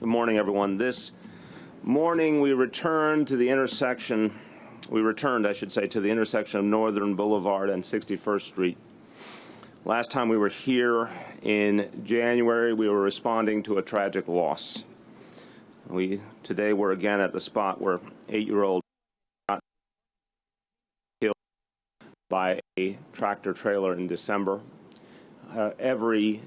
Good morning, everyone. This morning we returned, I should say, to the intersection of Northern Boulevard and 61st Street. Last time we were here in January, we were responding to a tragic loss. Today we're again at the spot where 8-year-old got killed by a tractor trailer in December. Every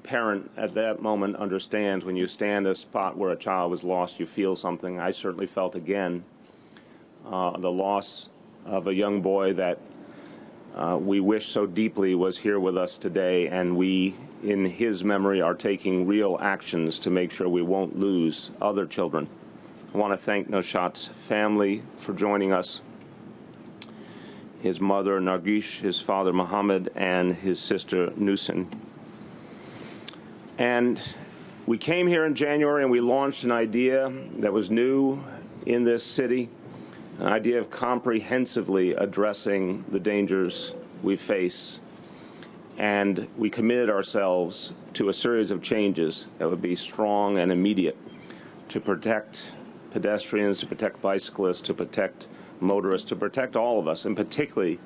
parent at that moment understands when you stand at a spot where a child was lost, you feel something. I certainly felt again the loss of a young boy that we wish so deeply was here with us today, and we, in his memory, are taking real actions to make sure we won't lose other children. I want to thank Noshat's family for joining us, his mother Nargish, his father Mohammed, and his sister Nusin. And we came here in January and we launched an idea that was new in this city, an idea of comprehensively addressing the dangers we face. And we committed ourselves to a series of changes that would be strong and immediate to protect pedestrians, to protect bicyclists, to protect motorists, to protect all of us, and particularly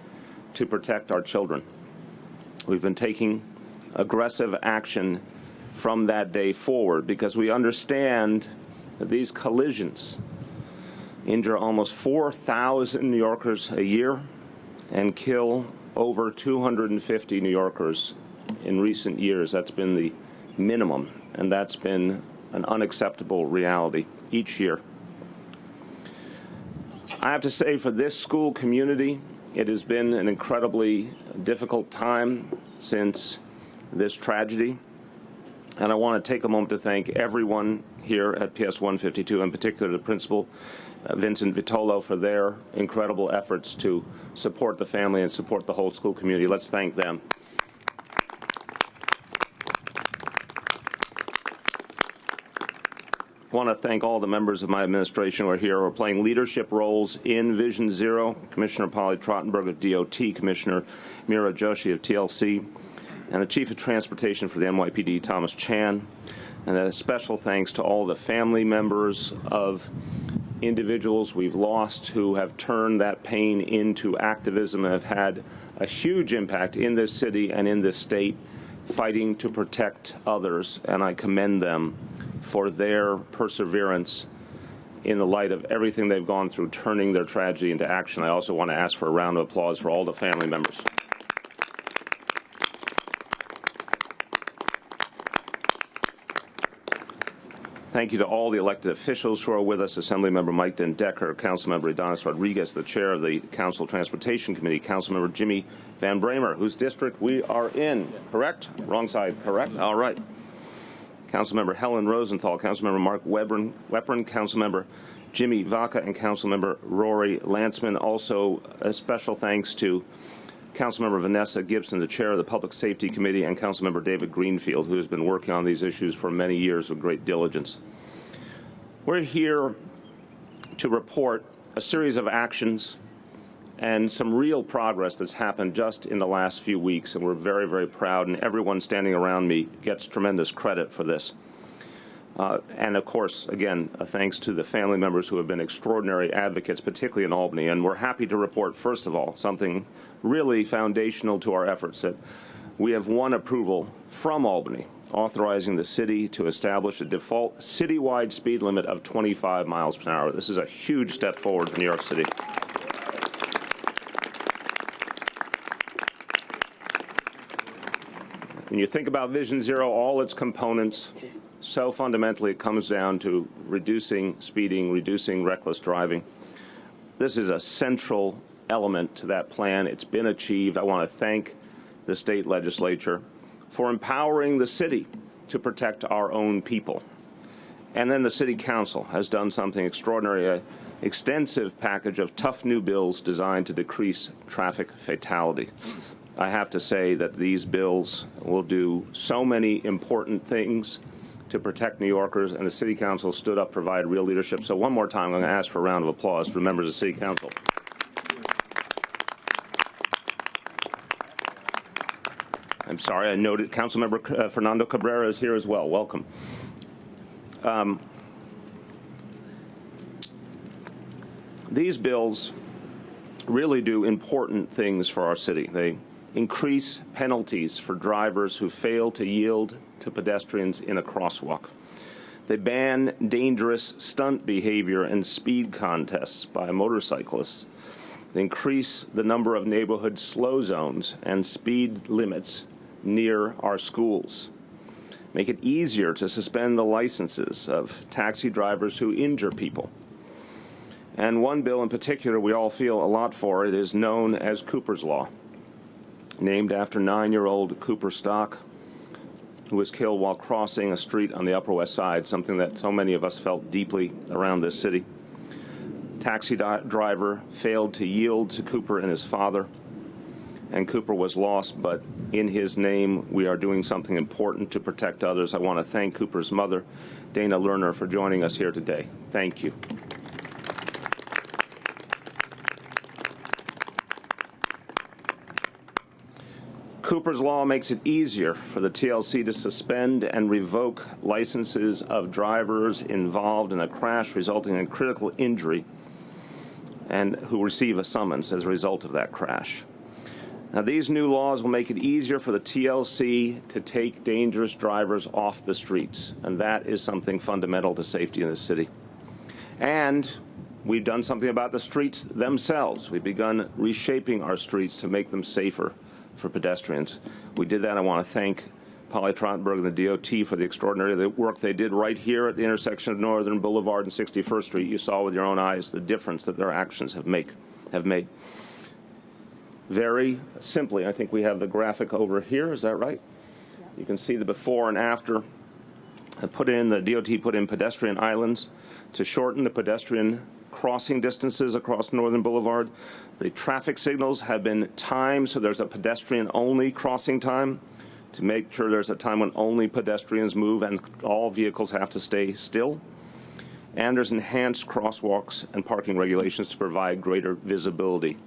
to protect our children. We've been taking aggressive action from that day forward because we understand that these collisions injure almost 4,000 New Yorkers a year and kill over 250 New Yorkers in recent years. That's been the minimum, and that's been an unacceptable reality each year. I have to say, for this school community, it has been an incredibly difficult time since this tragedy. And I want to take a moment to thank everyone here at PS 152, in particular the principal, Vincent Vitolo, for their incredible efforts to support the family and support the whole school community. Let's thank them. I want to thank all the members of my administration who are here, who are playing leadership roles in Vision Zero, Commissioner Polly Trottenberg of DOT, Commissioner Mira Joshi of TLC, and the Chief of Transportation for the NYPD, Thomas Chan. And a special thanks to all the family members of individuals we've lost who have turned that pain into activism and have had a huge impact in this city and in this state, fighting to protect others. And I commend them for their perseverance in the light of everything they've gone through, turning their tragedy into action. I also want to ask for a round of applause for all the family members. Thank you to all the elected officials who are with us, Assemblymember Mike Den-Decker, Councilmember Adonis Rodriguez, the chair of the Council Transportation Committee, Councilmember Jimmy Van Bramer, whose district we are in. Correct? Wrong side, correct? All right. Councilmember Helen Rosenthal, Councilmember Mark Webern, Councilmember Jimmy Vaca, and Councilmember Rory Lantzman. Also, a special thanks to Councilmember Vanessa Gibson, the chair of the Public Safety Committee, and Councilmember David Greenfield, who has been working on these issues for many years with great diligence. We're here to report a series of actions and some real progress that's happened just in the last few weeks, and we're very, very proud, and everyone standing around me gets tremendous credit for this. And of course, again, a thanks to the family members who have been extraordinary advocates, particularly in Albany. And we're happy to report, first of all, something really foundational to our efforts, that we have won approval from Albany, authorizing the city to establish a default citywide speed limit of 25 miles per hour. This is a huge step forward for New York City. When you think about Vision Zero, all its components, so fundamentally it comes down to reducing speeding, reducing reckless driving. This is a central element to that plan. It's been achieved. I want to thank the state legislature for empowering the city to protect our own people. And then the city council has done something extraordinary, an extensive package of tough new bills designed to decrease traffic fatality. I have to say that these bills will do so many important things to protect New Yorkers, and the City Council stood up, provided real leadership. So one more time, I'm going to ask for a round of applause for members of the City Council. I'm sorry, I noted Councilmember Fernando Cabrera is here as well. Welcome. These bills really do important things for our city. They increase penalties for drivers who fail to yield to pedestrians in a crosswalk. They ban dangerous stunt behavior and speed contests by motorcyclists. They increase the number of neighborhood slow zones and speed limits near our schools. Make it easier to suspend the licenses of taxi drivers who injure people. And one bill in particular we all feel a lot for. It is known as Cooper's Law, named after 9-year-old Cooper Stock, who was killed while crossing a street on the Upper West Side, something that so many of us felt deeply around this city. Taxi driver failed to yield to Cooper and his father, and Cooper was lost, but in his name we are doing something important to protect others. I want to thank Cooper's mother, Dana Lerner, for joining us here today. Thank you. Cooper's Law makes it easier for the TLC to suspend and revoke licenses of drivers involved in a crash resulting in critical injury and who receive a summons as a result of that crash. Now, these new laws will make it easier for the TLC to take dangerous drivers off the streets, and that is something fundamental to safety in the city. And we've done something about the streets themselves. We've begun reshaping our streets to make them safer for pedestrians. We did that. I want to thank Polly Trottenberg and the DOT for the extraordinary work they did right here at the intersection of Northern Boulevard and 61st Street. You saw with your own eyes the difference that their actions have made. Very simply, I think we have the graphic over here. Is that right? Yeah. You can see the before and after. The DOT put in pedestrian islands to shorten the pedestrian crossing distances across Northern Boulevard. The traffic signals have been timed so there's a pedestrian-only crossing time to make sure there's a time when only pedestrians move and all vehicles have to stay still. And there's enhanced crosswalks and parking regulations to provide greater visibility.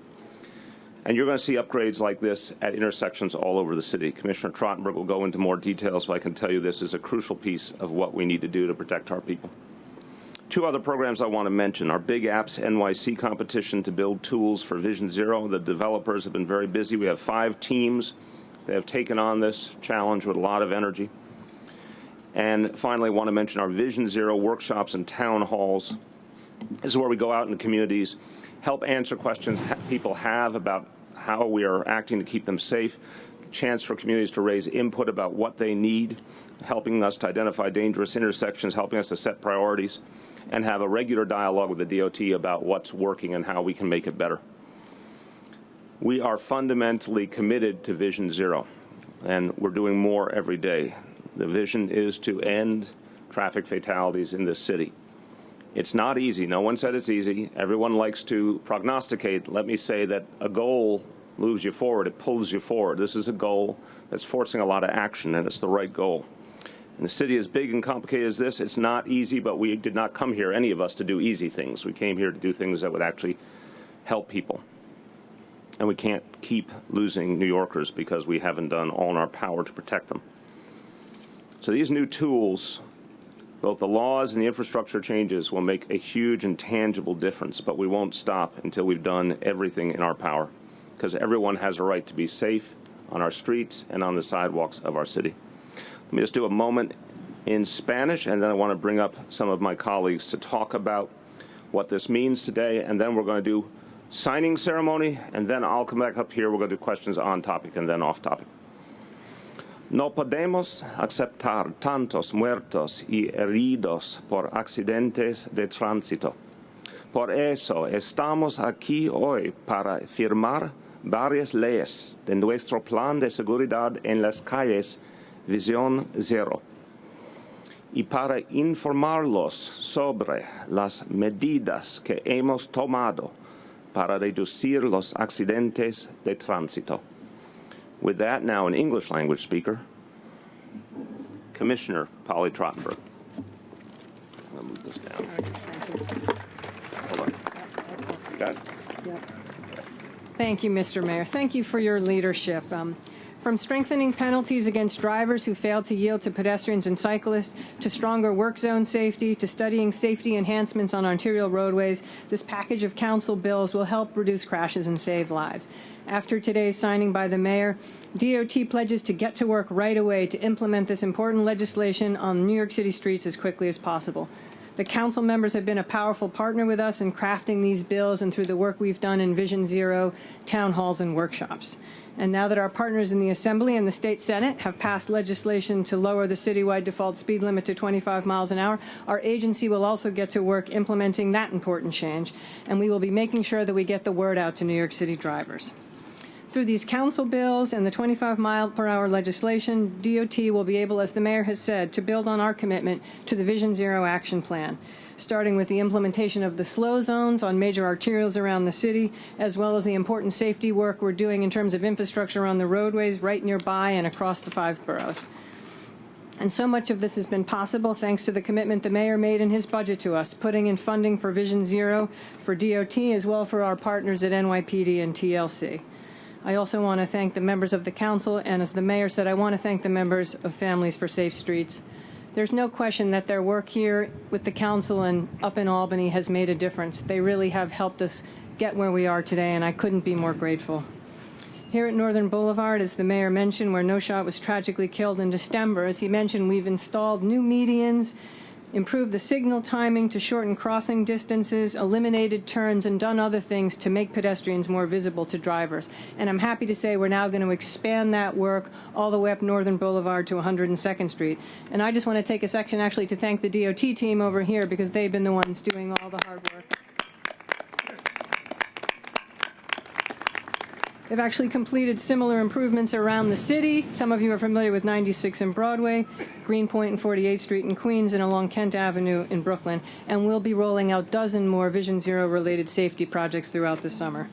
And you're going to see upgrades like this at intersections all over the city. Commissioner Trottenberg will go into more details, but I can tell you this is a crucial piece of what we need to do to protect our people. Two other programs I want to mention. Our Big Apps NYC competition to build tools for Vision Zero. The developers have been very busy. We have 5 teams that have taken on this challenge with a lot of energy. And finally, I want to mention our Vision Zero workshops and town halls. This is where we go out in the communities, help answer questions people have about how we are acting to keep them safe, chance for communities to raise input about what they need, helping us to identify dangerous intersections, helping us to set priorities, and have a regular dialogue with the DOT about what's working and how we can make it better. We are fundamentally committed to Vision Zero, and we're doing more every day. The vision is to end traffic fatalities in this city. It's not easy. No one said it's easy. Everyone likes to prognosticate. Let me say that a goal moves you forward. It pulls you forward. This is a goal that's forcing a lot of action, and it's the right goal. In a city as big and complicated as this, it's not easy, but we did not come here, any of us, to do easy things. We came here to do things that would actually help people. And we can't keep losing New Yorkers because we haven't done all in our power to protect them. So these new tools, both the laws and the infrastructure changes, will make a huge and tangible difference, but we won't stop until we've done everything in our power, because everyone has a right to be safe on our streets and on the sidewalks of our city. Let me just do a moment in Spanish, and then I want to bring up some of my colleagues to talk about what this means today, and then we're going to do signing ceremony, and then I'll come back up here. We're going to do questions on topic and then off topic. No podemos aceptar tantos muertos y heridos por accidentes de tránsito. Por eso estamos aquí hoy para firmar varias leyes de nuestro plan de seguridad en las calles Visión Zero y para informarlos sobre las medidas que hemos tomado para reducir los accidentes de tránsito. With that, now an English language speaker, Commissioner Polly Trottenberg. I'll move this down. Hold on. Got it? Yep. Thank you, Mr. Mayor. Thank you for your leadership. From strengthening penalties against drivers who fail to yield to pedestrians and cyclists, to stronger work zone safety, to studying safety enhancements on arterial roadways, this package of council bills will help reduce crashes and save lives. After today's signing by the mayor, DOT pledges to get to work right away to implement this important legislation on New York City streets as quickly as possible. The council members have been a powerful partner with us in crafting these bills and through the work we've done in Vision Zero, town halls, and workshops. And now that our partners in the Assembly and the State Senate have passed legislation to lower the citywide default speed limit to 25 miles an hour, our agency will also get to work implementing that important change, and we will be making sure that we get the word out to New York City drivers. Through these council bills and the 25-mile-per-hour legislation, DOT will be able, as the mayor has said, to build on our commitment to the Vision Zero action plan, starting with the implementation of the slow zones on major arterials around the city, as well as the important safety work we're doing in terms of infrastructure on the roadways right nearby and across the 5 boroughs. And so much of this has been possible thanks to the commitment the mayor made in his budget to us, putting in funding for Vision Zero, for DOT, as well for our partners at NYPD and TLC. I also want to thank the members of the council, and as the mayor said, I want to thank the members of Families for Safe Streets. There's no question that their work here with the council and up in Albany has made a difference. They really have helped us get where we are today, and I couldn't be more grateful. Here at Northern Boulevard, as the mayor mentioned, where Noshat was tragically killed in December, as he mentioned, we've installed new medians, improved the signal timing to shorten crossing distances, eliminated turns, and done other things to make pedestrians more visible to drivers. And I'm happy to say we're now going to expand that work all the way up Northern Boulevard to 102nd Street. And I just want to take a section actually to thank the DOT team over here because they've been the ones doing all the hard work. They've actually completed similar improvements around the city. Some of you are familiar with 96 and Broadway, Greenpoint and 48th Street in Queens, and along Kent Avenue in Brooklyn. And we'll be rolling out a dozen more Vision Zero-related safety projects throughout the summer.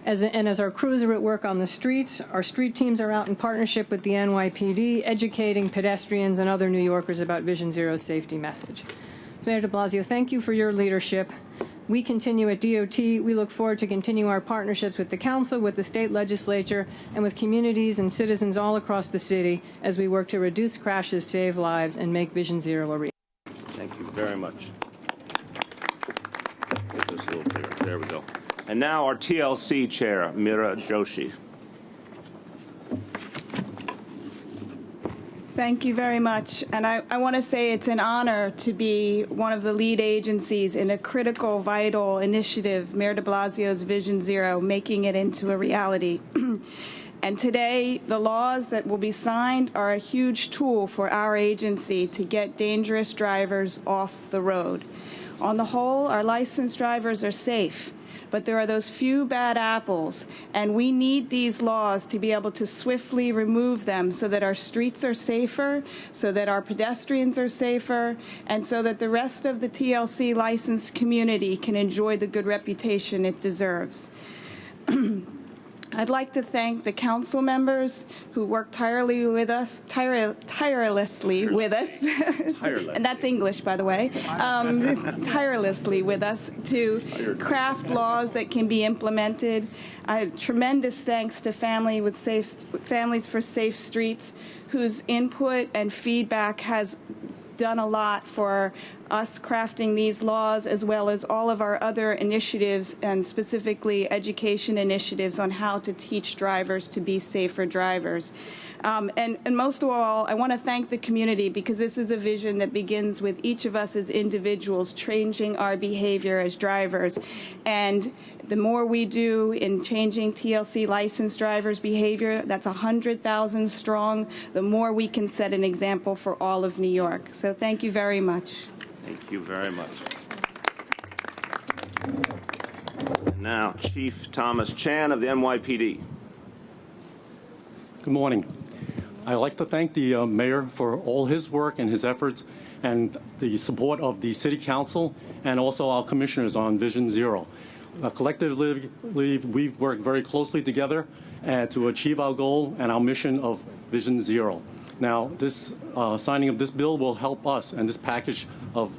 As our crews are at work on the streets, our street teams are out in partnership with the NYPD, educating pedestrians and other New Yorkers about Vision Zero's safety message. So Mayor de Blasio, thank you for your leadership. We continue at DOT. We look forward to continue our partnerships with the council, with the state legislature, and with communities and citizens all across the city as we work to reduce crashes, save lives, and make Vision Zero a reality. Thank you very much. Get this a little clearer. There we go. And now our TLC chair, Meera Joshi. Thank you very much. And I want to say it's an honor to be one of the lead agencies in a critical, vital initiative, Mayor de Blasio's Vision Zero, making it into a reality. And today, the laws that will be signed are a huge tool for our agency to get dangerous drivers off the road. On the whole, our licensed drivers are safe. But there are those few bad apples, and we need these laws to be able to swiftly remove them so that our streets are safer, so that our pedestrians are safer, and so that the rest of the TLC licensed community can enjoy the good reputation it deserves. I'd like to thank the council members who worked tirelessly with us, and that's English, by the way, tirelessly with us to craft laws that can be implemented. Tremendous thanks to Families for Safe Streets, whose input and feedback has done a lot for us crafting these laws, as well as all of our other initiatives, and specifically education initiatives on how to teach drivers to be safer drivers. And most of all, I want to thank the community, because this is a vision that begins with each of us as individuals changing our behavior as drivers. And the more we do in changing TLC licensed drivers' behavior, that's 100,000 strong, the more we can set an example for all of New York. So thank you very much. Thank you very much. And now, Chief Thomas Chan of the NYPD. Good morning. I'd like to thank the mayor for all his work and his efforts and the support of the City Council and also our commissioners on Vision Zero. Collectively, we've worked very closely together to achieve our goal and our mission of Vision Zero. Now, this signing of this bill will help us, and this package of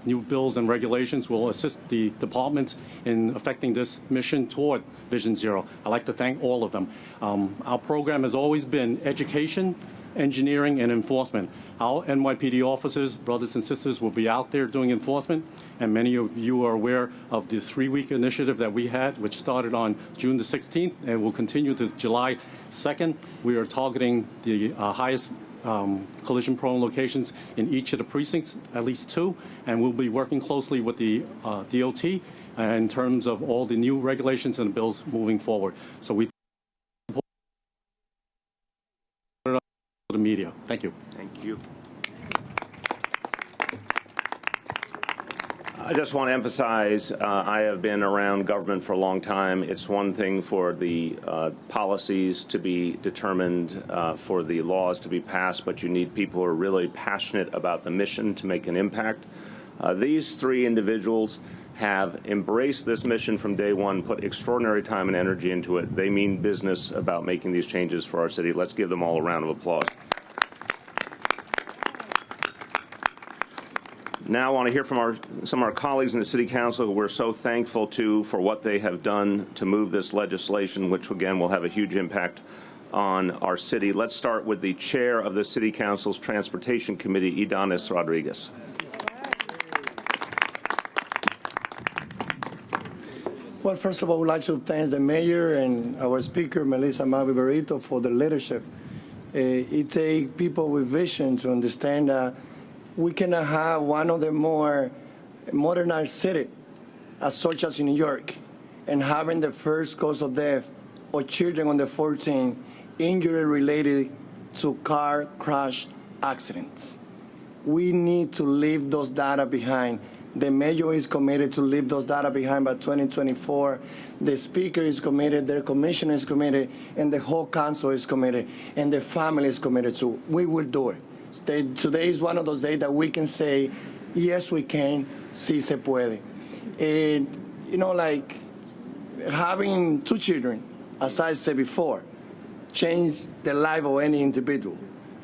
new bills and regulations will assist the departments in effecting this mission toward Vision Zero. I'd like to thank all of them. Our program has always been education, engineering, and enforcement. Our NYPD officers, brothers and sisters, will be out there doing enforcement, and many of you are aware of the 3-week initiative that we had, which started on June the 16th and will continue to July 2nd. We are targeting the highest collision-prone locations in each of the precincts, at least 2, and we'll be working closely with the DOT in terms of all the new regulations and bills moving forward. So we the media. Thank you. Thank you. I just want to emphasize, I have been around government for a long time. It's one thing for the policies to be determined, for the laws to be passed, but you need people who are really passionate about the mission to make an impact. These 3 individuals have embraced this mission from day one, put extraordinary time and energy into it. They mean business about making these changes for our city. Let's give them all a round of applause. Now I want to hear from some of our colleagues in the City Council who we're so thankful to for what they have done to move this legislation, which again will have a huge impact on our city. Let's start with the Chair of the City Council's Transportation Committee, Idanis Rodriguez. Well, first of all, I would like to thank the Mayor and our Speaker, Melissa Mark-Viverito, for the leadership. It takes people with vision to understand that we cannot have one of the more modernized cities, such as in New York, and having the first cause of death of children under 14 injury related to car crash accidents. We need to leave those data behind. The mayor is committed to leave those data behind by 2024. The speaker is committed, their commissioner is committed, and the whole council is committed, and the family is committed too. We will do it. Today is one of those days that we can say, yes, we can, sí se puede. And, you know, like having 2 children, as I said before, change the life of any individual.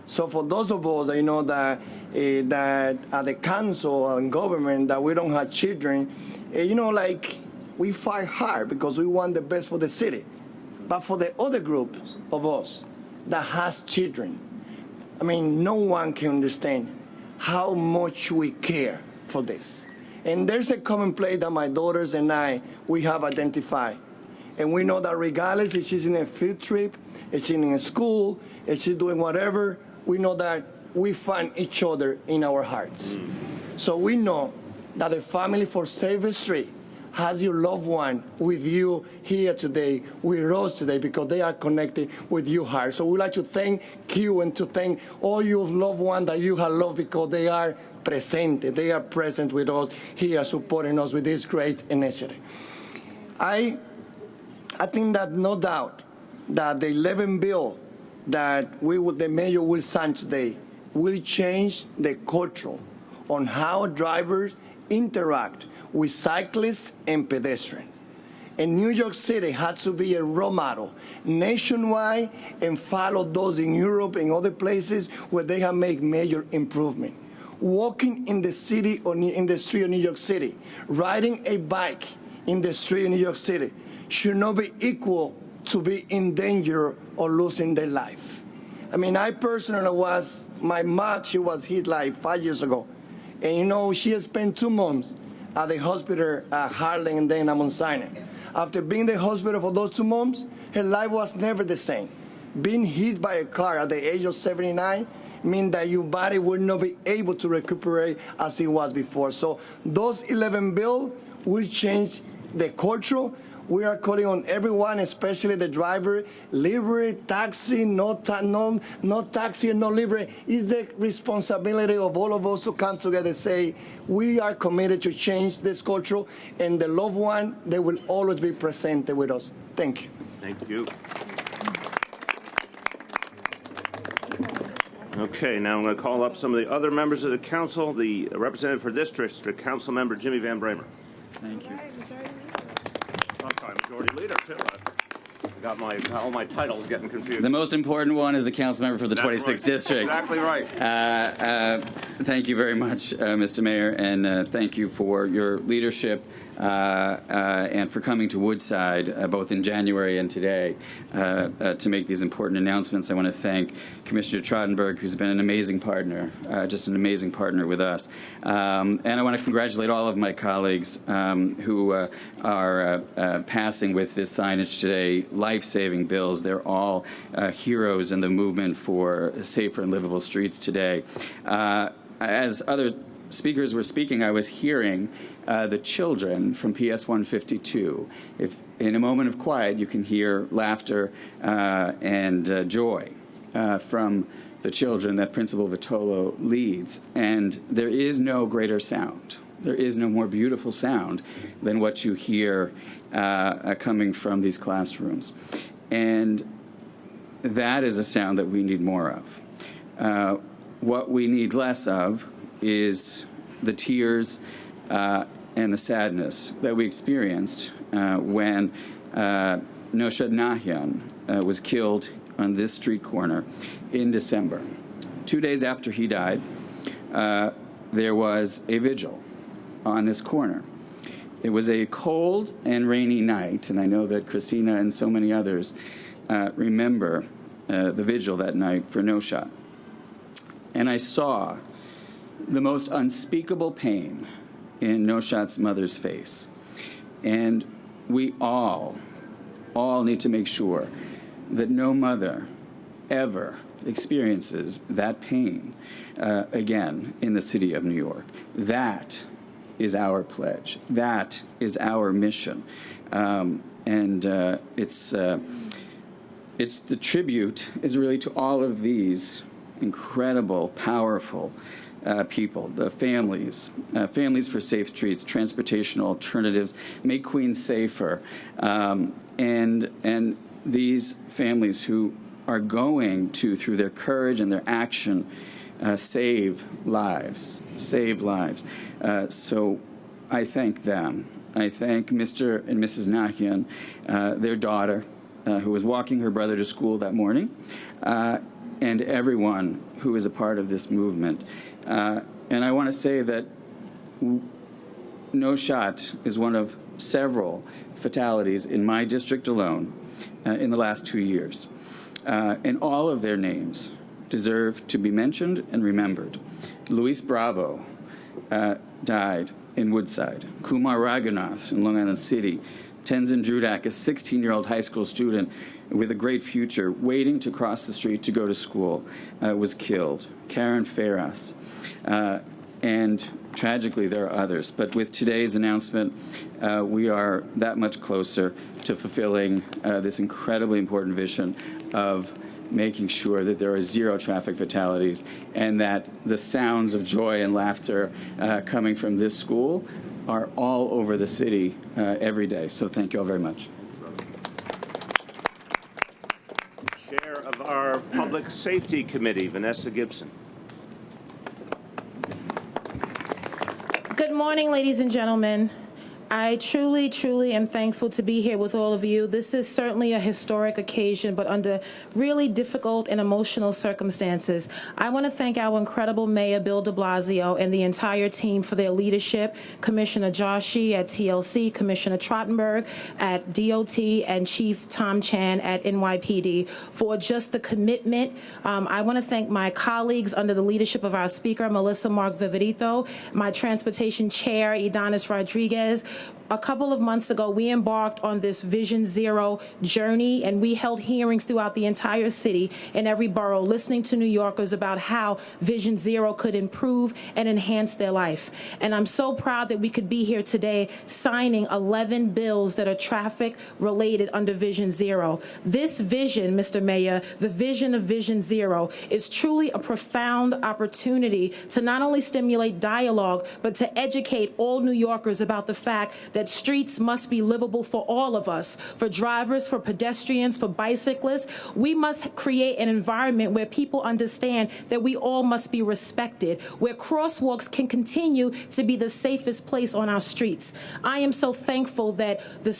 So for those of us that you know that at the council and government that we don't have children, you know, like we fight hard because we want the best for the city. But for the other group of us that has children, I mean, no one can understand how much we care for this. And there's a common place that my daughters and I, we have identified. And we know that regardless if she's in a field trip, if she's in a school, if she's doing whatever, we know that we find each other in our hearts. So we know that the Family for Safer Street has your loved one with you here today, with us today, because they are connected with your heart. So we'd like to thank you and to thank all your loved ones that you have loved because they are present. They are present with us here, supporting us with this great initiative. I think that no doubt that the 11 bill that the mayor will sign today will change the culture on how drivers interact with cyclists and pedestrians. And New York City has to be a role model nationwide and follow those in Europe and other places where they have made major improvement. Walking in the city or in the street of New York City, riding a bike in the street of New York City should not be equal to be in danger or losing their life. I mean, I personally my mom, she was hit like 5 years ago. And you know, she had spent 2 months at the hospital at Harlem and then at Mount Sinai. After being in the hospital for those 2 months, her life was never the same. Being hit by a car at the age of 79 means that your body will not be able to recuperate as it was before. So those 11 bills will change the culture. We are calling on everyone, especially the driver, libre, taxi, no taxi, and no libre. It's the responsibility of all of us to come together and say, we are committed to change this culture, and the loved one, they will always be present with us. Thank you. Thank you. Okay, now I'm going to call up some of the other members of the council. The representative for this district, Council Member Jimmy Van Bramer. Thank you. Majority Leader, too. Got all my titles getting confused. The most important one is the council member for the 26th district. Exactly right. Thank you very much, Mr. Mayor, and thank you for your leadership and for coming to Woodside, both in January and today, to make these important announcements. I want to thank Commissioner Trottenberg, who's been an amazing partner, just an amazing partner with us. And I want to congratulate all of my colleagues who are passing with this signage today, life-saving bills. They're all heroes in the movement for safer and livable streets today. As other speakers were speaking, I was hearing the children from PS 152. If in a moment of quiet you can hear laughter and joy from the children that Principal Vitolo leads. And there is no greater sound. There is no more beautiful sound than what you hear coming from these classrooms. And that is a sound that we need more of. What we need less of is the tears and the sadness that we experienced when Noshat Nahian was killed on this street corner in December. 2 days after he died, there was a vigil on this corner. It was a cold and rainy night, and I know that Christina and so many others remember the vigil that night for Noshat. And I saw the most unspeakable pain in Noshat's mother's face. And we all need to make sure that no mother ever experiences that pain again in the city of New York. That is our pledge. That is our mission. It's the tribute is really to all of these incredible, powerful people, the families for safe streets, transportation alternatives, make Queens safer, and these families who are going to, through their courage and their action, save lives. So I thank them. I thank Mr. and Mrs. Nahian, their daughter, who was walking her brother to school that morning, and everyone who is a part of this movement. And I want to say that Noshat is one of several fatalities in my district alone in the last 2 years. And all of their names deserve to be mentioned and remembered. Luis Bravo died in Woodside. Kumar Raghunath in Long Island City. Tenzin Drudak, a 16-year-old high school student with a great future, waiting to cross the street to go to school, was killed. Karen Ferras. And tragically, there are others. But with today's announcement, we are that much closer to fulfilling this incredibly important vision of making sure that there are zero traffic fatalities and that the sounds of joy and laughter coming from this school are all over the city every day. So thank you all very much. Chair of our Public Safety Committee, Vanessa Gibson. Good morning, ladies and gentlemen. I truly, truly am thankful to be here with all of you. This is certainly a historic occasion, but under really difficult and emotional circumstances. I want to thank our incredible Mayor, Bill de Blasio, and the entire team for their leadership, Commissioner Joshi at TLC, Commissioner Trottenberg at DOT, and Chief Tom Chan at NYPD for just the commitment. I want to thank my colleagues under the leadership of our Speaker, Melissa Mark-Viverito, my Transportation Chair, Idanis Rodriguez. A couple of months ago, we embarked on this Vision Zero journey, and we held hearings throughout the entire city in every borough, listening to New Yorkers about how Vision Zero could improve and enhance their life. And I'm so proud that we could be here today signing 11 bills that are traffic related under Vision Zero. This vision, Mr. Mayor, the vision of Vision Zero, is truly a profound opportunity to not only stimulate dialogue, but to educate all New Yorkers about the fact fact that streets must be livable for all of us, for drivers, for pedestrians, for bicyclists. We must create an environment where people understand that we all must be respected, where crosswalks can continue to be the safest place on our streets. I am so thankful that the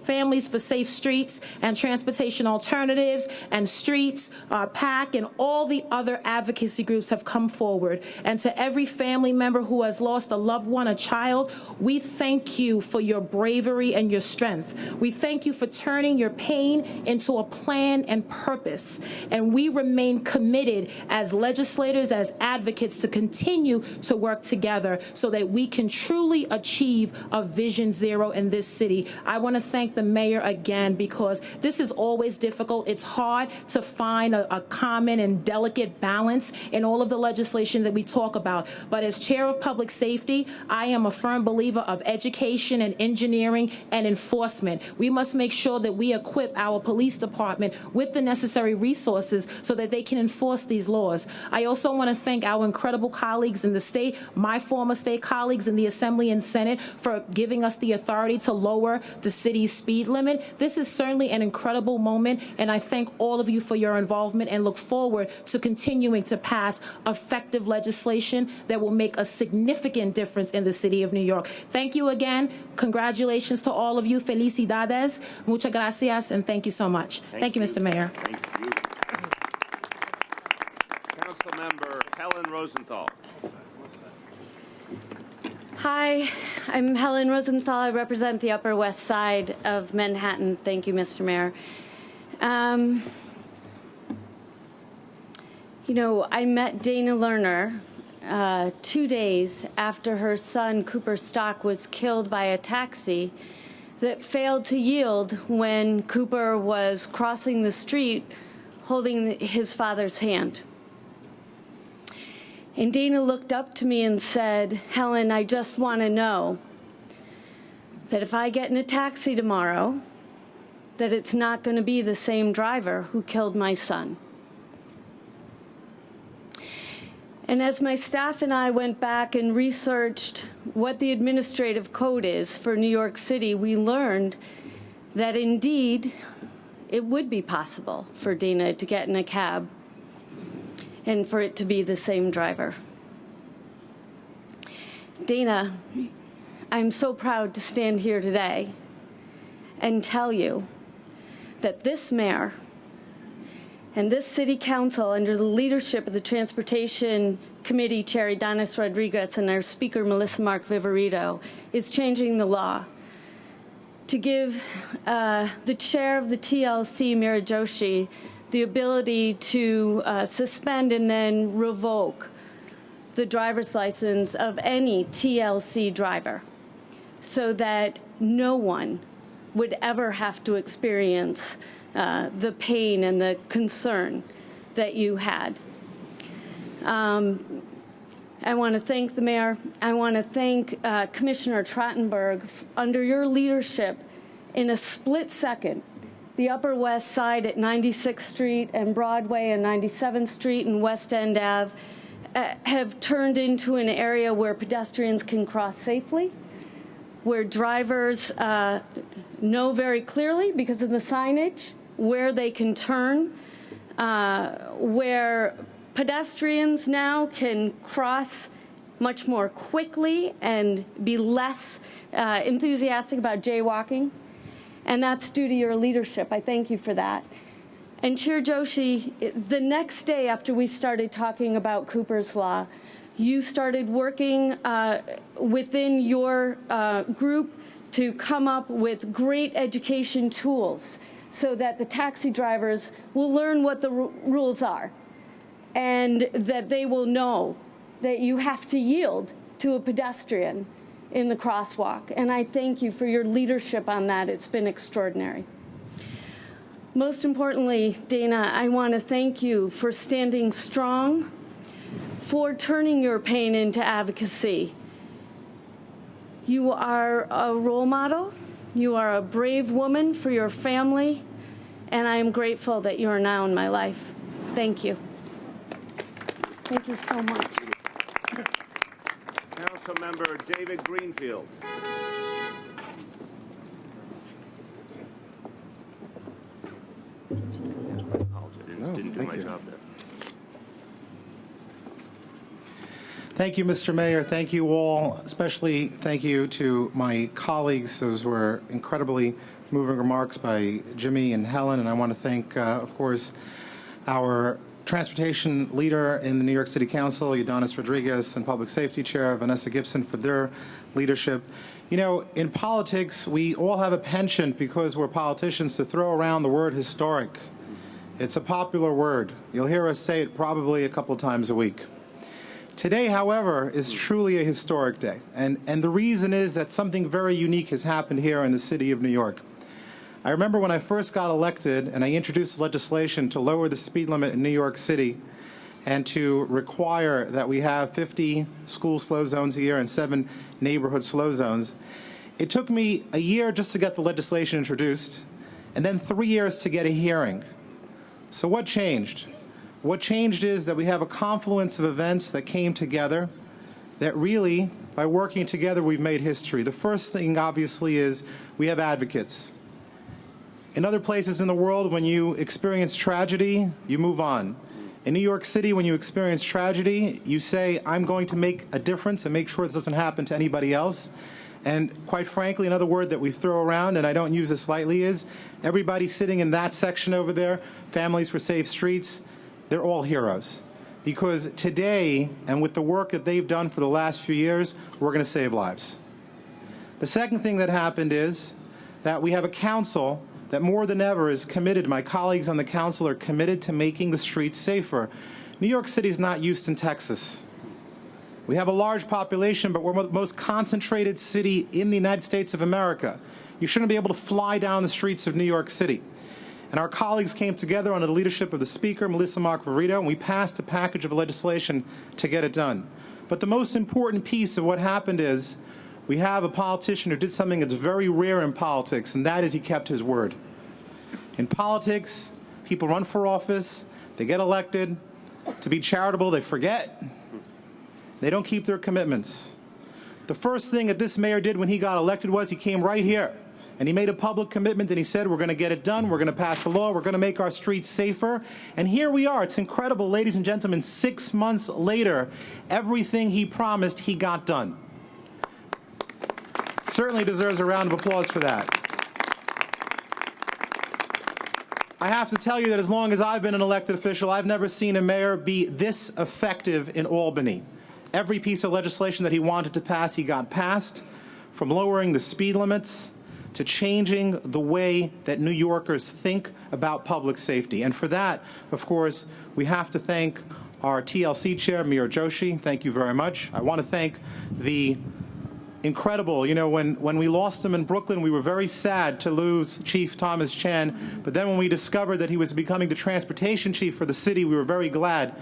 Families for Safe Streets and Transportation Alternatives and Streets, PAC, and all the other advocacy groups have come forward. And to every family member who has lost a loved one, a child, we thank you for your bravery and your strength. We thank you for turning your pain into a plan and purpose. And we remain committed as legislators, as advocates, to continue to work together so that we can truly achieve a Vision Zero in this city. I want to thank the mayor again, because this is always difficult. It's hard to find a common and delicate balance in all of the legislation that we talk about. But as chair of public safety, I am a firm believer of education and engineering and enforcement. We must make sure that we equip our police department with the necessary resources so that they can enforce these laws. I also want to thank our incredible colleagues in the state, my former state colleagues in the Assembly and Senate, for giving us the authority to lower the city's speed limit. This is certainly an incredible moment, and I thank all of you for your involvement and look forward to continuing to pass effective legislation that will make a significant difference in the city of New York. Thank you again. Congratulations to all of you. Felicidades. Muchas gracias, and thank you so much. Thank you, Mr. Mayor. Thank you. Councilmember Helen Rosenthal. Hi, I'm Helen Rosenthal. I represent the Upper West Side of Manhattan. Thank you, Mr. Mayor. You know, I met Dana Lerner 2 days after her son, Cooper Stock, was killed by a taxi that failed to yield when Cooper was crossing the street holding his father's hand. And Dana looked up to me and said, "Helen, I just want to know that if I get in a taxi tomorrow, that it's not going to be the same driver who killed my son." And as my staff and I went back and researched what the administrative code is for New York City, we learned that indeed it would be possible for Dana to get in a cab and for it to be the same driver. Dana, I'm so proud to stand here today and tell you that this mayor and this city council, under the leadership of the Transportation Committee Chair Adonis Rodriguez and our Speaker Melissa Mark-Viverito, is changing the law to give the chair of the TLC, Mira Joshi, the ability to suspend and then revoke the driver's license of any TLC driver so that no one would ever have to experience the pain and the concern that you had. I want to thank the mayor. I want to thank Commissioner Trottenberg. Under your leadership, in a split second, the Upper West Side at 96th Street and Broadway and 97th Street and West End Ave have turned into an area where pedestrians can cross safely, where drivers know very clearly because of the signage where they can turn, where pedestrians now can cross much more quickly and be less enthusiastic about jaywalking. And that's due to your leadership. I thank you for that. And Chair Joshi, the next day after we started talking about Cooper's Law, you started working within your group to come up with great education tools so that the taxi drivers will learn what the rules are and that they will know that you have to yield to a pedestrian in the crosswalk. And I thank you for your leadership on that. It's been extraordinary. Most importantly, Dana, I want to thank you for standing strong, for turning your pain into advocacy. You are a role model. You are a brave woman for your family, and I am grateful that you are now in my life. Thank you. Thank you so much. Councilmember David Greenfield. didn't do my job there. Thank you, Mr. Mayor. Thank you all. Especially thank you to my colleagues. Those were incredibly moving remarks by Jimmy and Helen. And I want to thank, of course, our transportation leader in the New York City Council, Udonis Rodriguez, and Public Safety Chair Vanessa Gibson for their leadership. You know, in politics, we all have a penchant, because we're politicians, to throw around the word historic. It's a popular word. You'll hear us say it probably a couple times a week. Today, however, is truly a historic day, and the reason is that something very unique has happened here in the city of New York. I remember when I first got elected and I introduced legislation to lower the speed limit in New York City and to require that we have 50 school slow zones a year and 7 neighborhood slow zones. It took me a year just to get the legislation introduced, and then 3 years to get a hearing. So what changed? What changed is that we have a confluence of events that came together that really, by working together, we've made history. The first thing, obviously, is we have advocates. In other places in the world, when you experience tragedy, you move on. In New York City, when you experience tragedy, you say, I'm going to make a difference and make sure this doesn't happen to anybody else. And quite frankly, another word that we throw around, and I don't use this lightly, is everybody sitting in that section over there, Families for Safe Streets, they're all heroes. Because today, and with the work that they've done for the last few years, we're going to save lives. The second thing that happened is that we have a council that more than ever is committed. My colleagues on the council are committed to making the streets safer. New York City is not Houston, Texas. We have a large population, but we're the most concentrated city in the United States of America. You shouldn't be able to fly down the streets of New York City. And our colleagues came together under the leadership of the Speaker, Melissa Mark-Viverito, and we passed a package of legislation to get it done. But the most important piece of what happened is we have a politician who did something that's very rare in politics, and that is he kept his word. In politics, people run for office, they get elected. To be charitable, they forget. They don't keep their commitments. The first thing that this mayor did when he got elected was he came right here. And he made a public commitment, and he said, we're going to get it done, we're going to pass a law, we're going to make our streets safer. And here we are. It's incredible, ladies and gentlemen. 6 months later, everything he promised, he got done. Certainly deserves a round of applause for that. I have to tell you that as long as I've been an elected official, I've never seen a mayor be this effective in Albany. Every piece of legislation that he wanted to pass, he got passed, from lowering the speed limits to changing the way that New Yorkers think about public safety. And for that, of course, we have to thank our TLC chair, Mir Joshi. Thank you very much. I want to thank the incredible, you know, when we lost him in Brooklyn, we were very sad to lose Chief Thomas Chan. But then when we discovered that he was becoming the transportation chief for the city, we were very glad.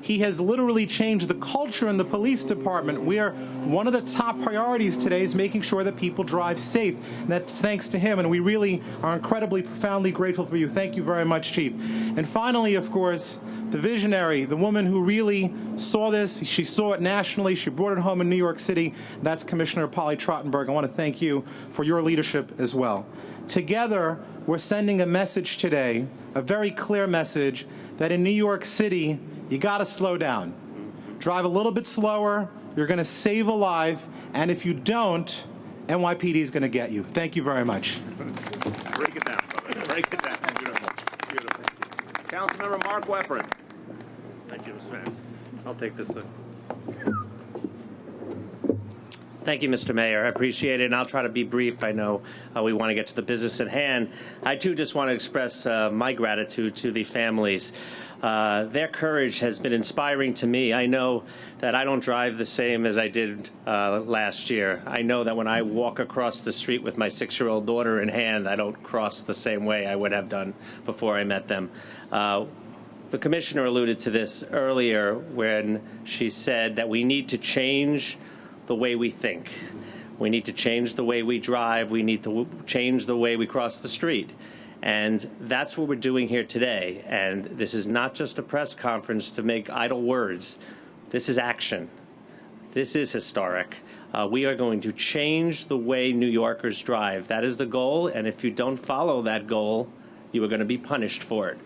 He has literally changed the culture in the police department, where one of the top priorities today is making sure that people drive safe. And that's thanks to him, and we really are incredibly, profoundly grateful for you. Thank you very much, Chief. And finally, of course, the visionary, the woman who really saw this, she saw it nationally, she brought it home in New York City, that's Commissioner Polly Trottenberg. I want to thank you for your leadership as well. Together, we're sending a message today, a very clear message, that in New York City, you got to slow down. Drive a little bit slower. You're going to save a life. And if you don't, NYPD is going to get you. Thank you very much. Break it down, brother. Break it down. Beautiful. Beautiful. Councilmember Mark Weprin. Thank you, Mr. Mayor. I'll take this one. Thank you, Mr. Mayor. I appreciate it, and I'll try to be brief. I know we want to get to the business at hand. I, too, just want to express my gratitude to the families. Their courage has been inspiring to me. I know that I don't drive the same as I did last year. I know that when I walk across the street with my 6-year-old daughter in hand, I don't cross the same way I would have done before I met them. The commissioner alluded to this earlier when she said that we need to change the way we think. We need to change the way we drive. We need to change the way we cross the street. And that's what we're doing here today. And this is not just a press conference to make idle words. This is action. This is historic. We are going to change the way New Yorkers drive. That is the goal. And if you don't follow that goal, you are going to be punished for it.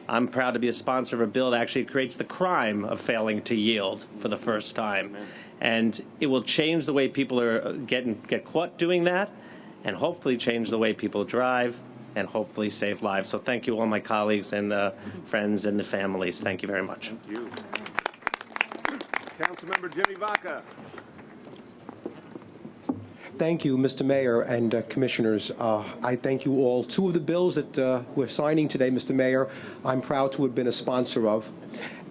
I'm proud to be a sponsor of a bill that actually creates the crime of failing to yield for the first time. And it will change the way people get caught doing that, and hopefully change the way people drive, and hopefully save lives. So thank you, all my colleagues and friends and the families. Thank you very much. Thank you. Councilmember Jimmy Vaca. Thank you, Mr. Mayor and Commissioners. I thank you all. Two of the bills that we're signing today, Mr. Mayor, I'm proud to have been a sponsor of.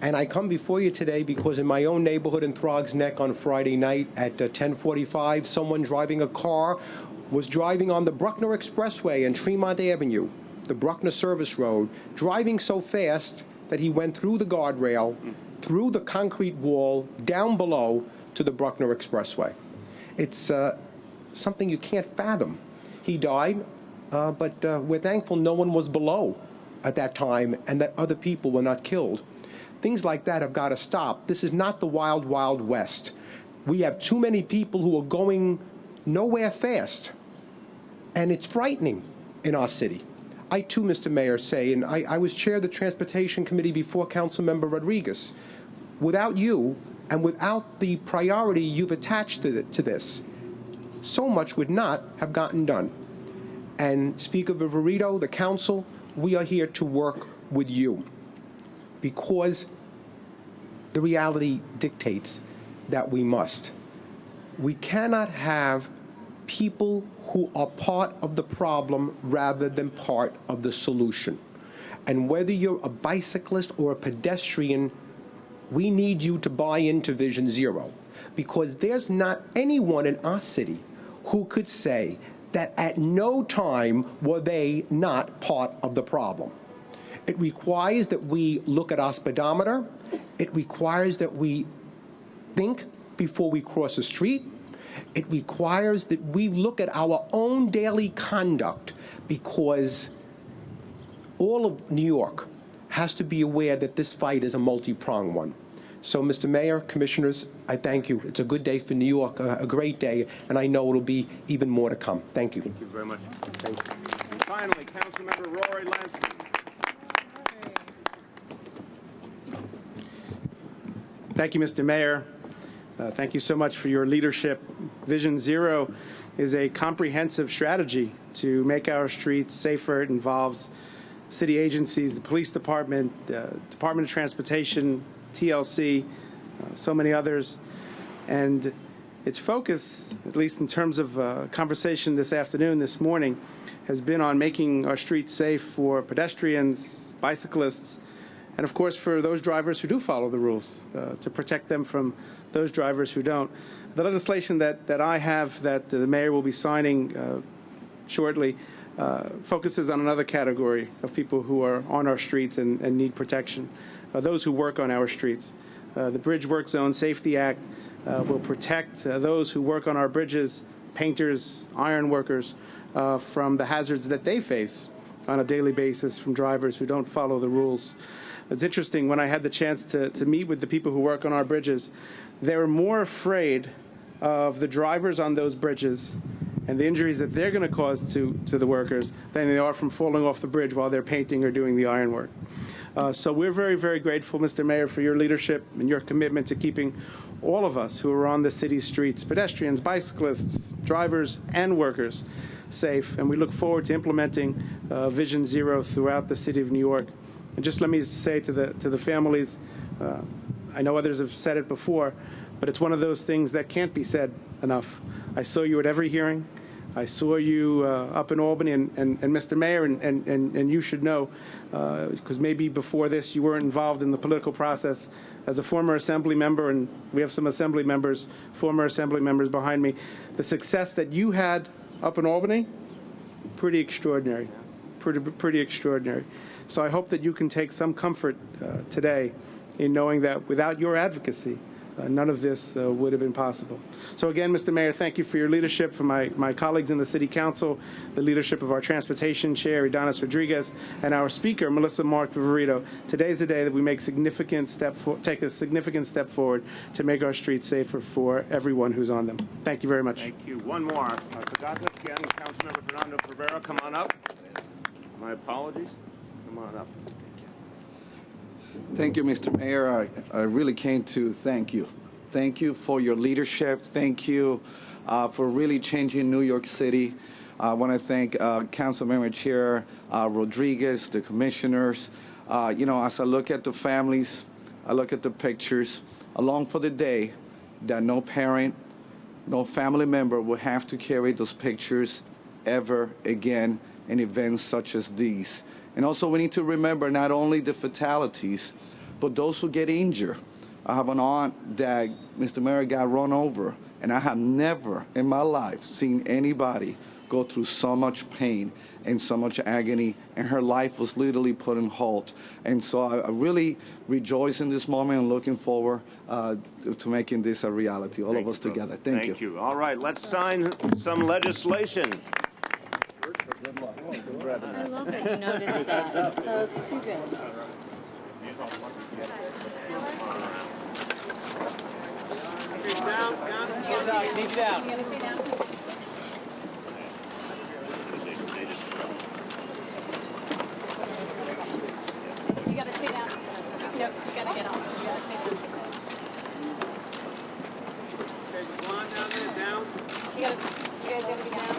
And I come before you today because in my own neighborhood in Throgs Neck on Friday night at 10:45, someone driving a car was driving on the Bruckner Expressway and Tremont Avenue, the Bruckner Service Road, driving so fast that he went through the guardrail, through the concrete wall, down below to the Bruckner Expressway. It's something you can't fathom. He died, but we're thankful no one was below at that time and that other people were not killed. Things like that have got to stop. This is not the wild, wild west. We have too many people who are going nowhere fast, and it's frightening in our city. I too, Mr. Mayor, say, and I was chair of the Transportation Committee before Councilmember Rodriguez. Without you and without the priority you've attached to this, so much would not have gotten done. And Speaker Viverito, the Council, we are here to work with you because the reality dictates that we must. We cannot have people who are part of the problem rather than part of the solution. And whether you're a bicyclist or a pedestrian, we need you to buy into Vision Zero, because there's not anyone in our city who could say that at no time were they not part of the problem. It requires that we look at our speedometer. It requires that we think before we cross a street. It requires that we look at our own daily conduct, because all of New York has to be aware that this fight is a multi-pronged one. So, Mr. Mayor, Commissioners, I thank you. It's a good day for New York, a great day, and I know it'll be even more to come. Thank you. Thank you very much. Thank you. And finally, Councilmember Rory Lansing. Thank you, Mr. Mayor. Thank you so much for your leadership. Vision Zero is a comprehensive strategy to make our streets safer. It involves city agencies, the police department, Department of Transportation, TLC, so many others. And its focus, at least in terms of conversation this afternoon, this morning, has been on making our streets safe for pedestrians, bicyclists, and of course for those drivers who do follow the rules, to protect them from those drivers who don't. The legislation that I have, that the mayor will be signing shortly, focuses on another category of people who are on our streets and need protection, those who work on our streets. The Bridge Work Zone Safety Act will protect those who work on our bridges, painters, iron workers, from the hazards that they face on a daily basis from drivers who don't follow the rules. It's interesting, when I had the chance to meet with the people who work on our bridges, they were more afraid of the drivers on those bridges and the injuries that they're going to cause to the workers than they are from falling off the bridge while they're painting or doing the ironwork. So we're very, very grateful, Mr. Mayor, for your leadership and your commitment to keeping all of us who are on the city's streets, pedestrians, bicyclists, drivers, and workers, safe. And we look forward to implementing Vision Zero throughout the city of New York. And just let me say to the families, I know others have said it before, but it's one of those things that can't be said enough. I saw you at every hearing. I saw you up in Albany, and Mr. Mayor, and you should know, because maybe before this you weren't involved in the political process. As a former Assembly member, and we have some Assembly members, former Assembly members behind me, the success that you had up in Albany, pretty extraordinary, pretty extraordinary. So I hope that you can take some comfort today in knowing that without your advocacy, none of this would have been possible. So again, Mr. Mayor, thank you for your leadership, for my colleagues in the City Council, the leadership of our Transportation Chair, Adonis Rodriguez, and our Speaker, Melissa Mark-Viverito. Today's the day that we make take a significant step forward to make our streets safer for everyone who's on them. Thank you very much. Thank you. One more. I forgot this again. Councilmember Fernando Rivera, come on up. My apologies. Come on up. Thank you, Mr. Mayor. I really came to thank you. Thank you for your leadership. Thank you for really changing New York City. I want to thank Councilmember Chair Rodriguez, the commissioners. As I look at the families, I look at the pictures, I long for the day that no parent, no family member will have to carry those pictures ever again in events such as these. And also we need to remember not only the fatalities, but those who get injured. I have an aunt that, Mr. Mayor, got run over, and I have never in my life seen anybody go through so much pain and so much agony, and her life was literally put on halt. And so I really rejoice in this moment and looking forward to making this a reality, all of us together. Thank you. Thank you. All right, let's sign some legislation. I love that you noticed that. That was too good. Down. Need you down. You gotta stay down. You gotta stay down. No, you gotta get off. You gotta stay down. Okay, come on down there, down. You guys gotta be down.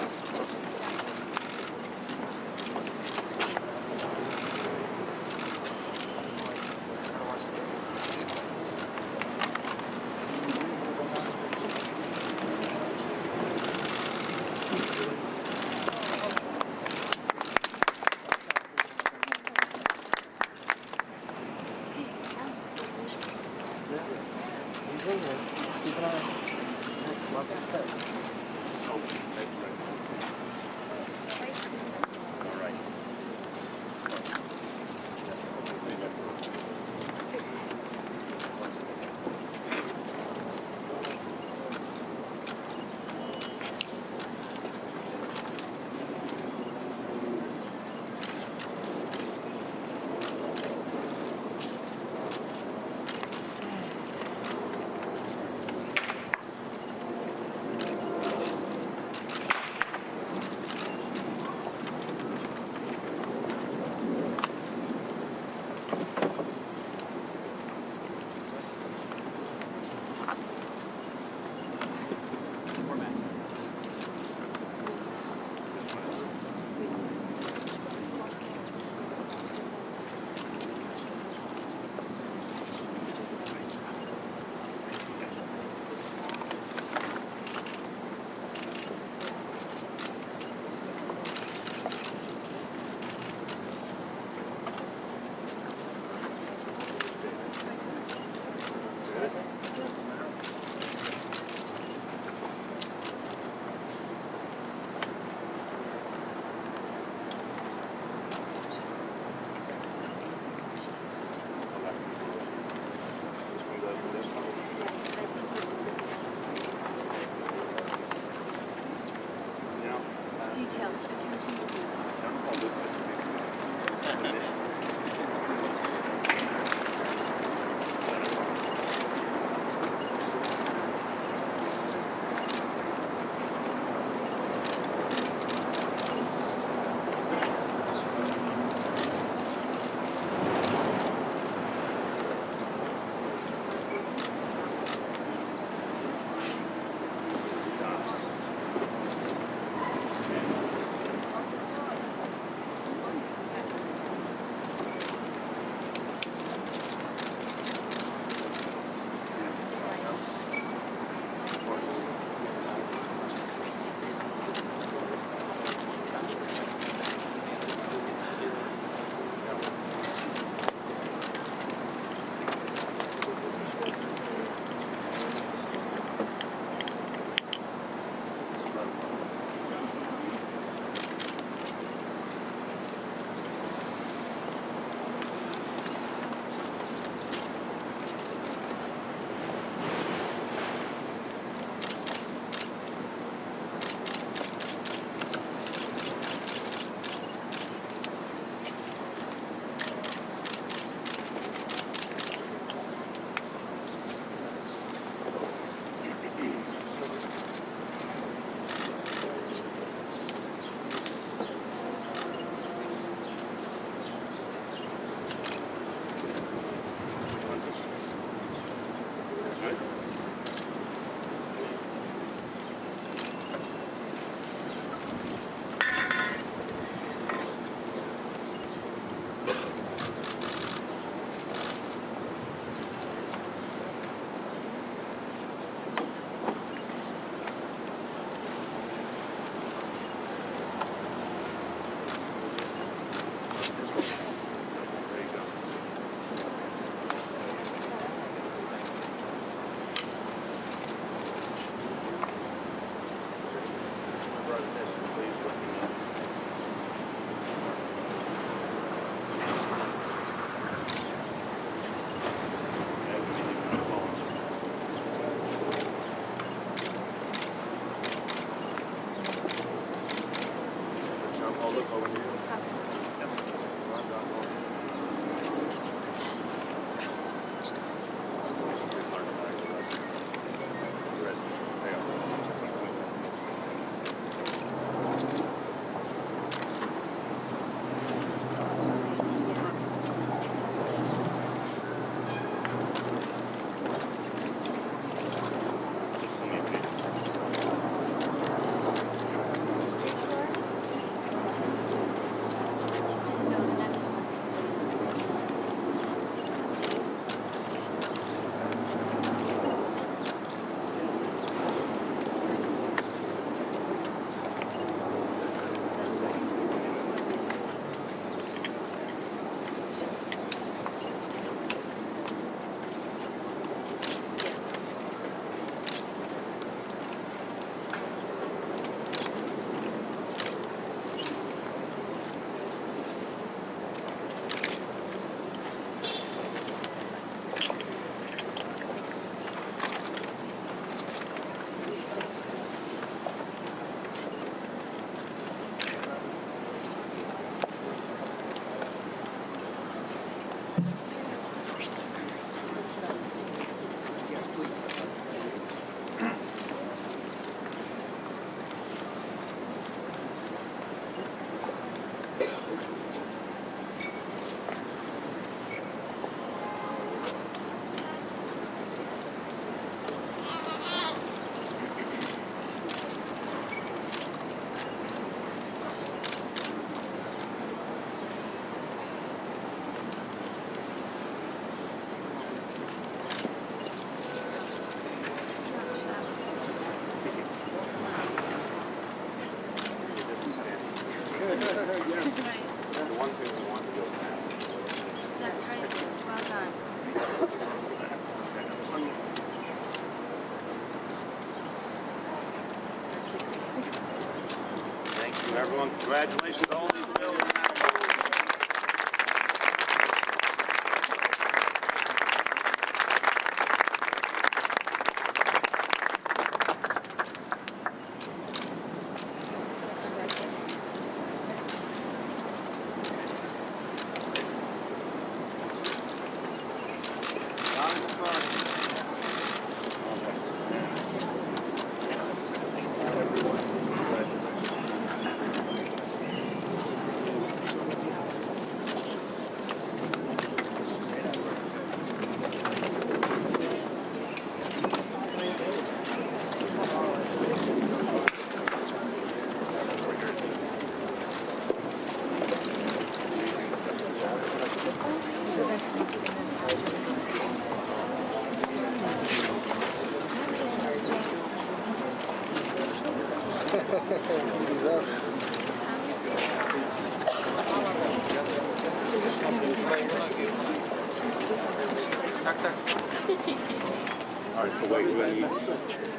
Everyone, congratulations to all these bills.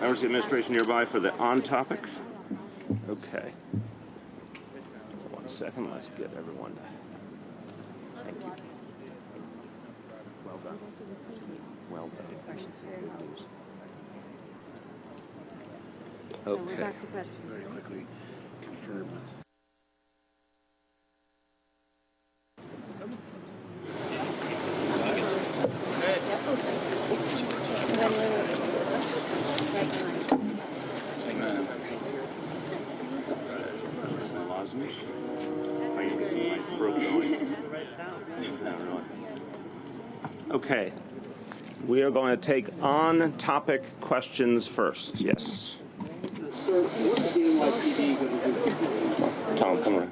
Members of the administration nearby for the on topic. Okay. 1 second. Let's get everyone. Thank you. Well done. Well done. So we're Okay. back to questions. Very quickly confirm this. Okay. We are going to take on-topic questions first. Yes. Sir, what is the NYPD going to do? Tom, come around.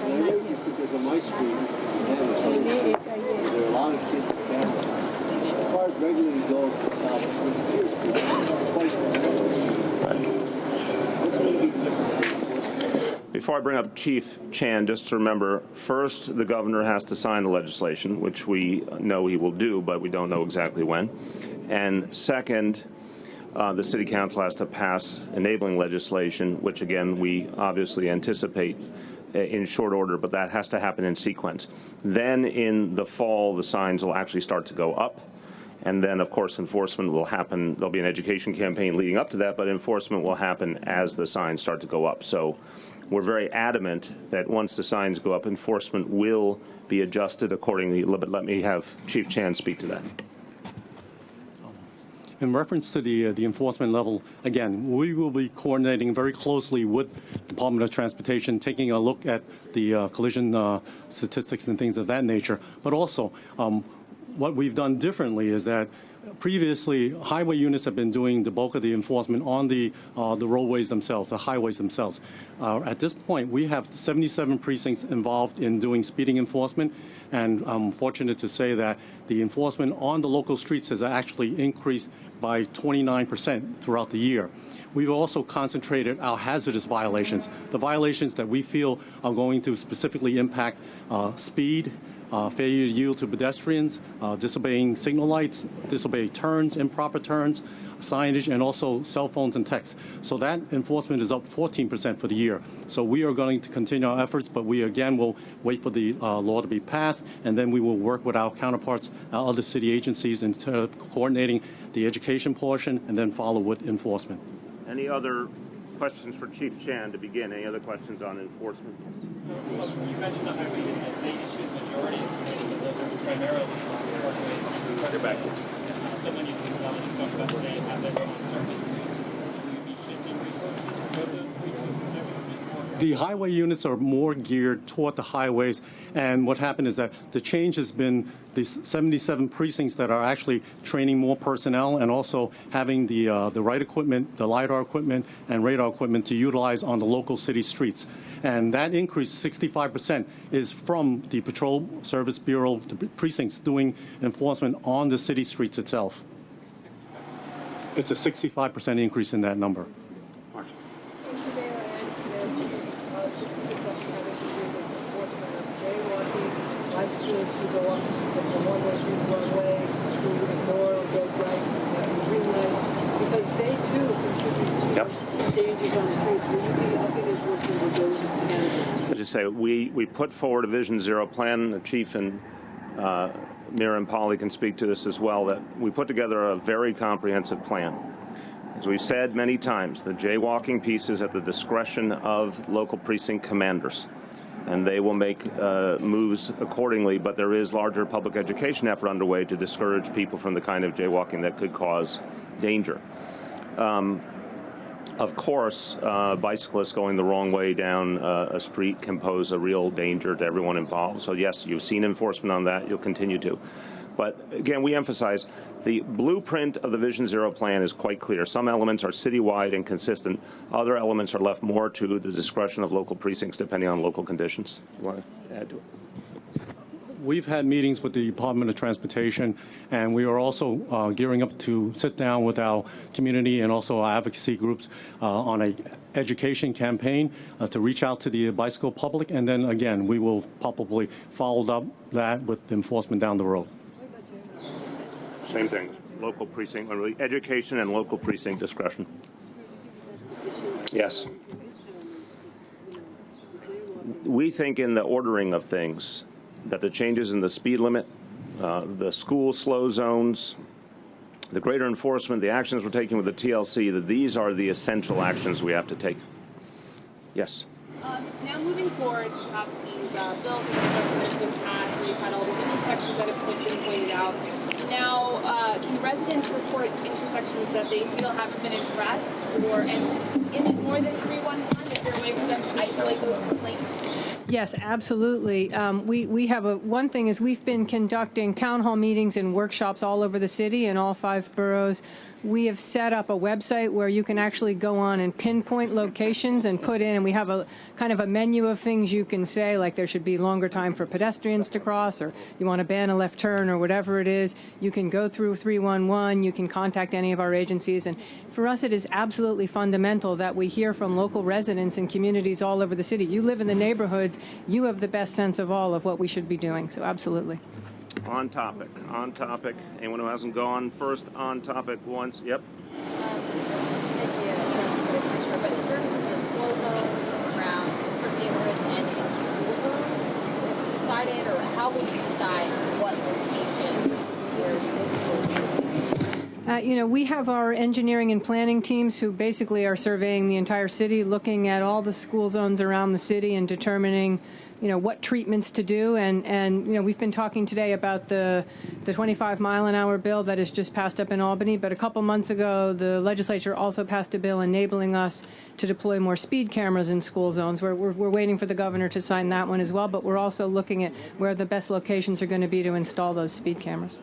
I raise this because on my street, there are a lot of kids and families. Cars regularly go twice the speed. What's going to be different? Before I bring up Chief Chan, just to remember, first, the governor has to sign the legislation, which we know he will do, but we don't know exactly when. And second, the City Council has to pass enabling legislation, which, again, we obviously anticipate in short order, but that has to happen in sequence. Then in the fall, the signs will actually start to go up. And then, of course, enforcement will happen. There'll be an education campaign leading up to that, but enforcement will happen as the signs start to go up. So we're very adamant that once the signs go up, enforcement will be adjusted accordingly. But let me have Chief Chan speak to that. In reference to the enforcement level, again, we will be coordinating very closely with the Department of Transportation, taking a look at the collision statistics and things of that nature. But also, what we've done differently is that previously highway units have been doing the bulk of the enforcement on the roadways themselves, the highways themselves. At this point, we have 77 precincts involved in doing speeding enforcement, and I'm fortunate to say that the enforcement on the local streets has actually increased by 29% throughout the year. We've also concentrated our hazardous violations, the violations that we feel are going to specifically impact speed, failure to yield to pedestrians, disobeying signal lights, disobeying turns, improper turns, signage, and also cell phones and texts. So that enforcement is up 14% for the year. So we are going to continue our efforts, but we again will wait for the law to be passed, and then we will work with our counterparts, our other city agencies, in coordinating the education portion, and then follow with enforcement. Any other questions for Chief Chan to begin? Any other questions on enforcement? You mentioned the highway unit. They issued majority of today's bills are primarily parkways and back. So when you talk about today and have them on service, will you be shifting resources to those regions? The highway units are more geared toward the highways, and what happened is that the change has been these 77 precincts that are actually training more personnel and also having the right equipment, the LiDAR equipment and radar equipment to utilize on the local city streets. And that increase, 65%, is from the Patrol Service Bureau precincts doing enforcement on the city streets itself. It's a 65% increase in that number. Bicyclists to go up from one way to one way to ignore red lights and green lights because they too contribute to dangers on the streets. So you be upping and working with those in As you say, we put forward a Vision Zero plan. The Chief and Mira and Polly can speak to this as well, that we put together a very comprehensive plan. As we've said many times, the jaywalking piece is at the discretion of local precinct commanders, and they will make moves accordingly, but there is larger public education effort underway to discourage people from the kind of jaywalking that could cause danger. Of course, bicyclists going the wrong way down a street can pose a real danger to everyone involved. So yes, you've seen enforcement on that. You'll continue to. But again, we emphasize the blueprint of the Vision Zero plan is quite clear. Some elements are citywide and consistent. Other elements are left more to the discretion of local precincts depending on local conditions. You want to add to it? We've had meetings with the Department of Transportation, and we are also gearing up to sit down with our community and also our advocacy groups on an education campaign to reach out to the bicycle public, and then again, we will probably follow up that with enforcement down the road. Same thing, local precinct, education and local precinct discretion. Yes. We think in the ordering of things that the changes in the speed limit, the school slow zones, the greater enforcement, the actions we're taking with the TLC, that these are the essential actions we have to take. Yes. Now moving forward, you have these bills that have been passed, and you've had all these intersections that have been pointed out. Now, can residents report intersections that they feel haven't been addressed, and is it more than 311? Is there a way for them to isolate those complaints? Yes, absolutely. We have one thing is we've been conducting town hall meetings and workshops all over the city in all 5 boroughs. We have set up a website where you can actually go on and pinpoint locations and put in, and we have a kind of a menu of things you can say, like there should be longer time for pedestrians to cross, or you want to ban a left turn, or whatever it is. You can go through 311, you can contact any of our agencies, and for us it is absolutely fundamental that we hear from local residents and communities all over the city. You live in the neighborhoods, you have the best sense of all of what we should be doing, so absolutely. On topic, on topic. Anyone who hasn't gone first on topic once? Yep. how will you decide what location where this is? You know, we have our engineering and planning teams who basically are surveying the entire city, looking at all the school zones around the city and determining, you know, what treatments to do. And you know, we've been talking today about the 25-mile-an-hour bill that has just passed up in Albany. But a couple months ago, the legislature also passed a bill enabling us to deploy more speed cameras in school zones. We're waiting for the governor to sign that one as well. But we're also looking at where the best locations are going to be to install those speed cameras.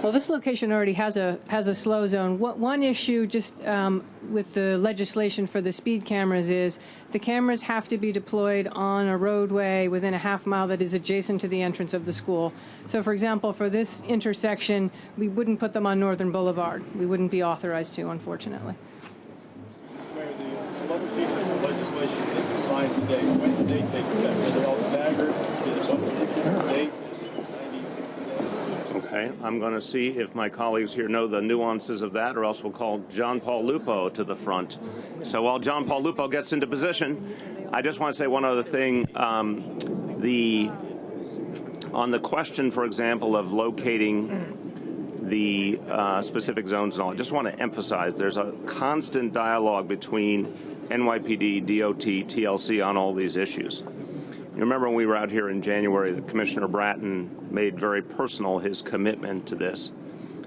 Well, this location already has a slow zone. One issue just with the legislation for the speed cameras is the cameras have to be deployed on a roadway within a half mile that is adjacent to the entrance of the school. So, for example, for this intersection, we wouldn't put them on Northern Boulevard. We wouldn't be authorized to, unfortunately. Mr. Mayor, the 11 pieces of legislation that were signed today, when did they take effect? Are they all staggered? Is it one particular date? Okay, I'm going to see if my colleagues here know the nuances of that, or else we'll call John Paul Lupo to the front. So while John Paul Lupo gets into position, I just want to say one other thing. On the question, for example, of locating the specific zones and all, I just want to emphasize there's a constant dialogue between NYPD, DOT, TLC on all these issues. You remember when we were out here in January that Commissioner Bratton made very personal his commitment to this.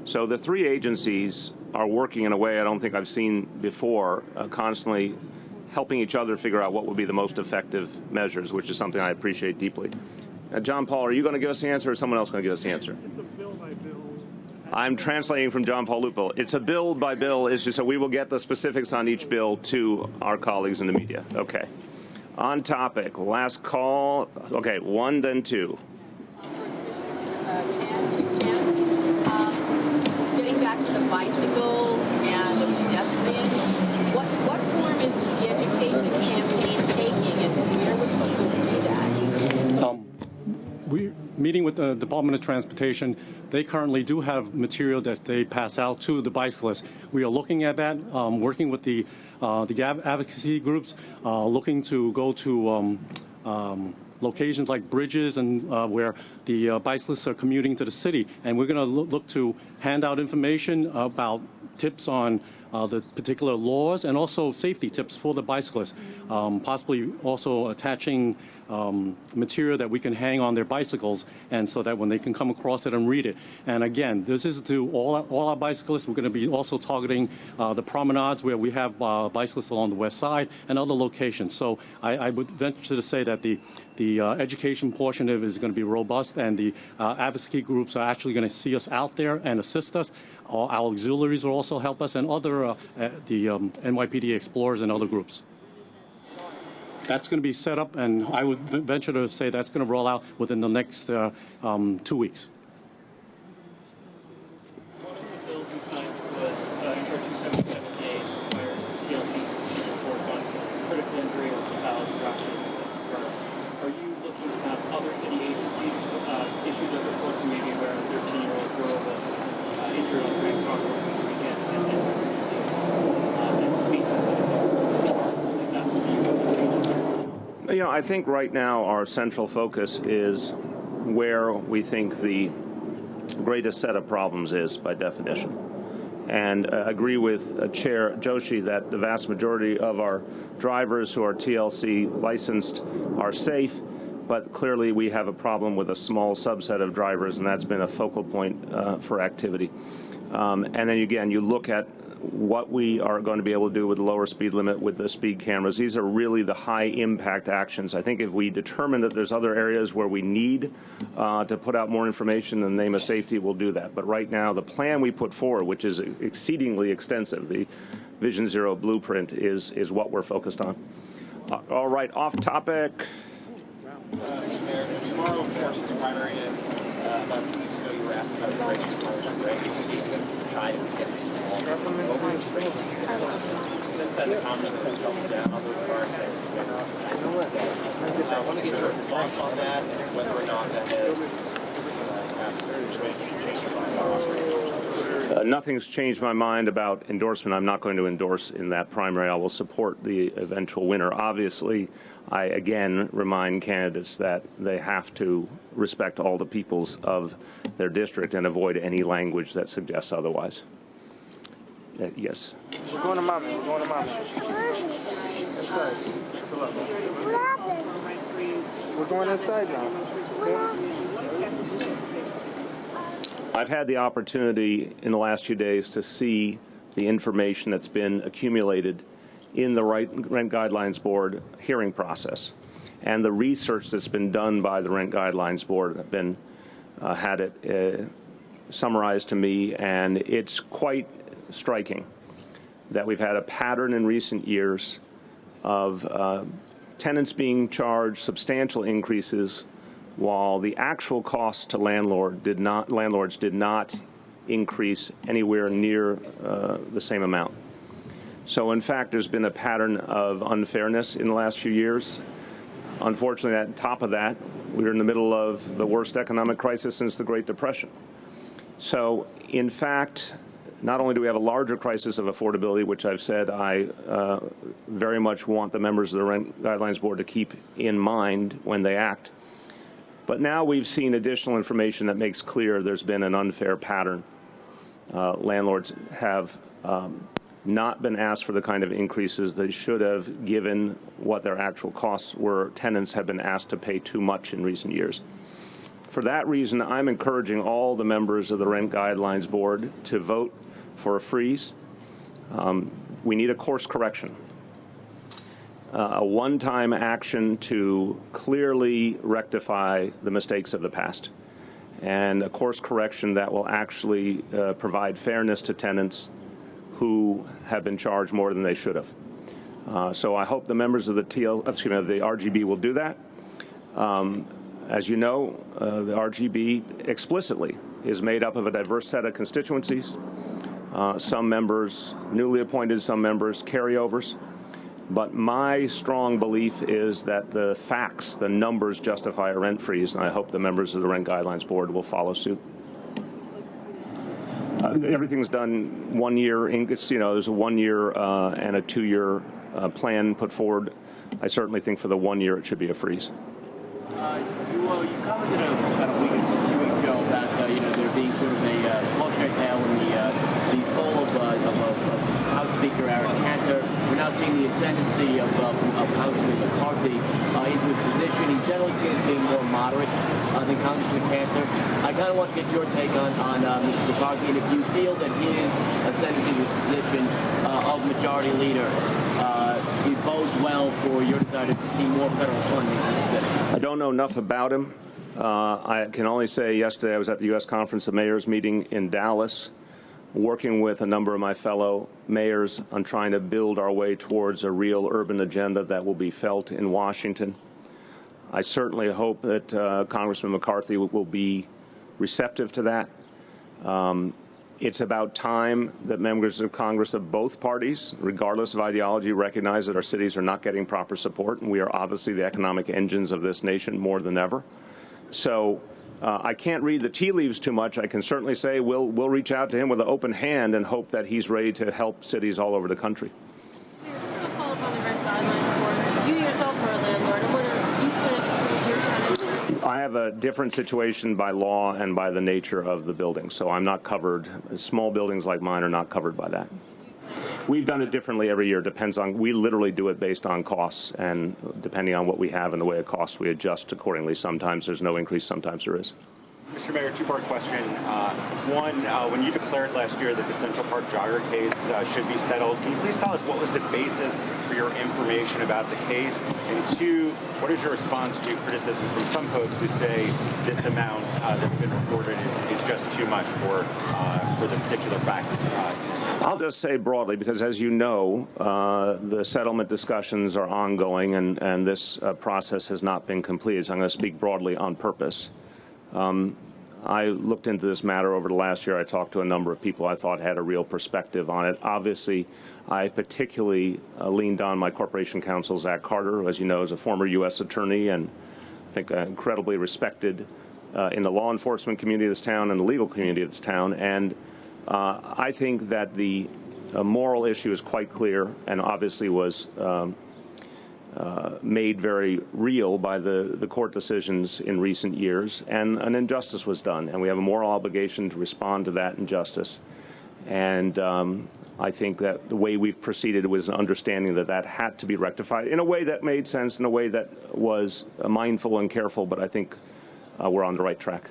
So the three agencies are working in a way I don't think I've seen before, constantly helping each other figure out what would be the most effective measures, which is something I appreciate deeply. John Paul, are you going to give us the answer, or is someone else going to give us the answer? It's a bill by bill. I'm translating from John Paul Lupo. It's a bill by bill issue, so we will get the specifics on each bill to our colleagues in the media. Okay. On topic, last call. Okay, one, then two. Getting back to the bicycles and the pedestrians, what form is the education campaign taking, and where would people see that? We're meeting with the Department of Transportation. They currently do have material that they pass out to the bicyclists. We are looking at that, working with the advocacy groups, looking to go to locations like bridges and where the bicyclists are commuting to the city. And we're going to look to hand out information about tips on the particular laws and also safety tips for the bicyclists, possibly also attaching material that we can hang on their bicycles, and so that when they can come across it and read it. And again, this is to all our bicyclists. We're going to be also targeting the promenades where we have bicyclists along the west side and other locations. So I would venture to say that the education portion of it is going to be robust, and the advocacy groups are actually going to see us out there and assist us. Our auxiliaries will also help us, and other the NYPD Explorers and other groups. That's going to be set up, and I would venture to say that's going to roll out within the next 2 weeks. One of the bills we signed was H.R. 2778, requires TLC to issue reports on critical injury or fatality crashes. Are you looking to have other city agencies issue those reports, and maybe where a 13-year-old girl was injured on Grand Concourse over the weekend, and then fleets of is that something you want to agencies? You know, I think right now our central focus is where we think the greatest set of problems is, by definition. And agree with Chair Joshi that the vast majority of our drivers who are TLC licensed are safe, but clearly we have a problem with a small subset of drivers, and that's been a focal point for activity. And then again, you look at what we are going to be able to do with the lower speed limit, with the speed cameras. These are really the high impact actions. I think if we determine that there's other areas where we need to put out more information in the name of safety, we'll do that. But right now, the plan we put forward, which is exceedingly extensive, the Vision Zero blueprint, is what we're focused on. All right, off topic. Mr. Mayor, tomorrow, of course, is primary day. About 2 weeks ago, you were asked about the race tomorrow. You see the Giants getting smaller. Since then, the comments have come down on the far side. I want to get your thoughts on that, and whether or not that has perhaps change your mind. Nothing's changed my mind about endorsement. I'm not going to endorse in that primary. I will support the eventual winner. Obviously, I again remind candidates that they have to respect all the peoples of their district and avoid any language that suggests otherwise. Yes. We're going to mommy. We're going to mommy. Inside. Thanks a lot. What happened? We're going inside now. I've had the opportunity in the last few days to see the information that's been accumulated in the Rent Guidelines Board hearing process, and the research that's been done by the Rent Guidelines Board. I've been had it summarized to me, and it's quite striking that we've had a pattern in recent years of tenants being charged substantial increases while the actual costs to landlords did not increase anywhere near the same amount. So in fact, there's been a pattern of unfairness in the last few years. Unfortunately, on top of that, we're in the middle of the worst economic crisis since the Great Depression. So in fact, not only do we have a larger crisis of affordability, which I've said I very much want the members of the Rent Guidelines Board to keep in mind when they act, but now we've seen additional information that makes clear there's been an unfair pattern. Landlords have not been asked for the kind of increases they should have given what their actual costs were. Tenants have been asked to pay too much in recent years. For that reason, I'm encouraging all the members of the Rent Guidelines Board to vote for a freeze. We need a course correction. A one-time action to clearly rectify the mistakes of the past, and a course correction that will actually provide fairness to tenants who have been charged more than they should have. So I hope the members of the RGB will do that. As you know, the RGB explicitly is made up of a diverse set of constituencies. Some members newly appointed, some members carryovers. But my strong belief is that the facts, the numbers justify a rent freeze, and I hope the members of the Rent Guidelines Board will follow suit. Everything's done 1 year. There's a 1 year and a 2 year plan put forward. I certainly think for the 1 year it should be a freeze. You commented about a week or 2 weeks ago about there being sort of a cautionary tale in the fall of House Speaker Aaron Cantor. We're now seeing the ascendancy of Congressman McCarthy into his position. He's generally seen as being more moderate than Congressman Cantor. I kind of want to get your take on Mr. McCarthy, and if you feel that his ascendancy to this position of majority leader it bodes well for your desire to see more federal funding for the city. I don't know enough about him. I can only say yesterday I was at the U.S. Conference of Mayors meeting in Dallas, working with a number of my fellow mayors on trying to build our way towards a real urban agenda that will be felt in Washington. I certainly hope that Congressman McCarthy will be receptive to that. It's about time that members of Congress of both parties, regardless of ideology, recognize that our cities are not getting proper support, and we are obviously the economic engines of this nation more than ever. So I can't read the tea leaves too much. I can certainly say we'll reach out to him with an open hand and hope that he's ready to help cities all over the country. Just to follow up on the Rent Guidelines Board, you yourself are a landlord, and what are you plan to freeze your tenants? I have a different situation by law and by the nature of the building, so I'm not covered. Small buildings like mine are not covered by that. We've done it differently every year. Depends on, we literally do it based on costs, and depending on what we have and the way it costs, we adjust accordingly. Sometimes there's no increase, sometimes there is. Mr. Mayor, two-part question. One, when you declared last year that the Central Park jogger case should be settled, can you please tell us what was the basis for your information about the case? And two, what is your response to criticism from some folks who say this amount that's been reported is just too much for the particular facts? I'll just say broadly, because as you know, the settlement discussions are ongoing, and this process has not been completed. So I'm going to speak broadly on purpose. I looked into this matter over the last year. I talked to a number of people I thought had a real perspective on it. Obviously, I particularly leaned on my corporation counsel, Zach Carter, who, as you know, is a former U.S. attorney and I think incredibly respected in the law enforcement community of this town and the legal community of this town. And I think that the moral issue is quite clear and obviously was made very real by the court decisions in recent years, and an injustice was done, and we have a moral obligation to respond to that injustice. And I think that the way we've proceeded was an understanding that that had to be rectified in a way that made sense, in a way that was mindful and careful, but I think we're on the right track.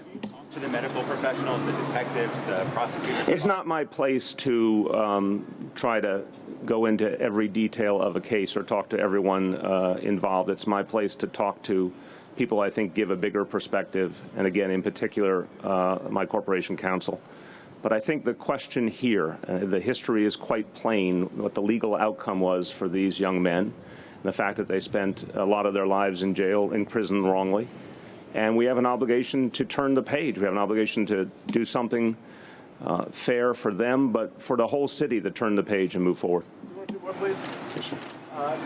To the medical professionals, the detectives, the prosecutors? It's not my place to try to go into every detail of a case or talk to everyone involved. It's my place to talk to people I think give a bigger perspective, and again, in particular, my corporation counsel. But I think the question here, the history is quite plain, what the legal outcome was for these young men, and the fact that they spent a lot of their lives in jail, in prison wrongly. And we have an obligation to turn the page. We have an obligation to do something fair for them, but for the whole city to turn the page and move forward. Please.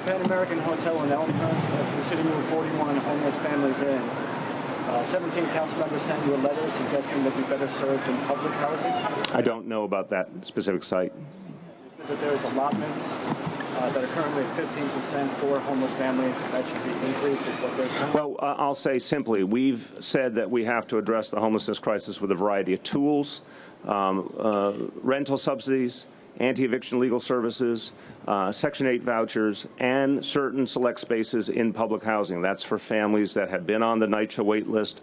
Pan American Hotel in Elmhurst, the city moved 41 homeless families in. 17 council members sent you a letter suggesting that you better served in public housing. I don't know about that specific site. You said that there's allotments that are currently at 15% for homeless families. That should be increased, is what they're saying. Well, I'll say simply, we've said that we have to address the homelessness crisis with a variety of tools, rental subsidies, anti-eviction legal services, Section 8 vouchers, and certain select spaces in public housing. That's for families that have been on the NYCHA wait list,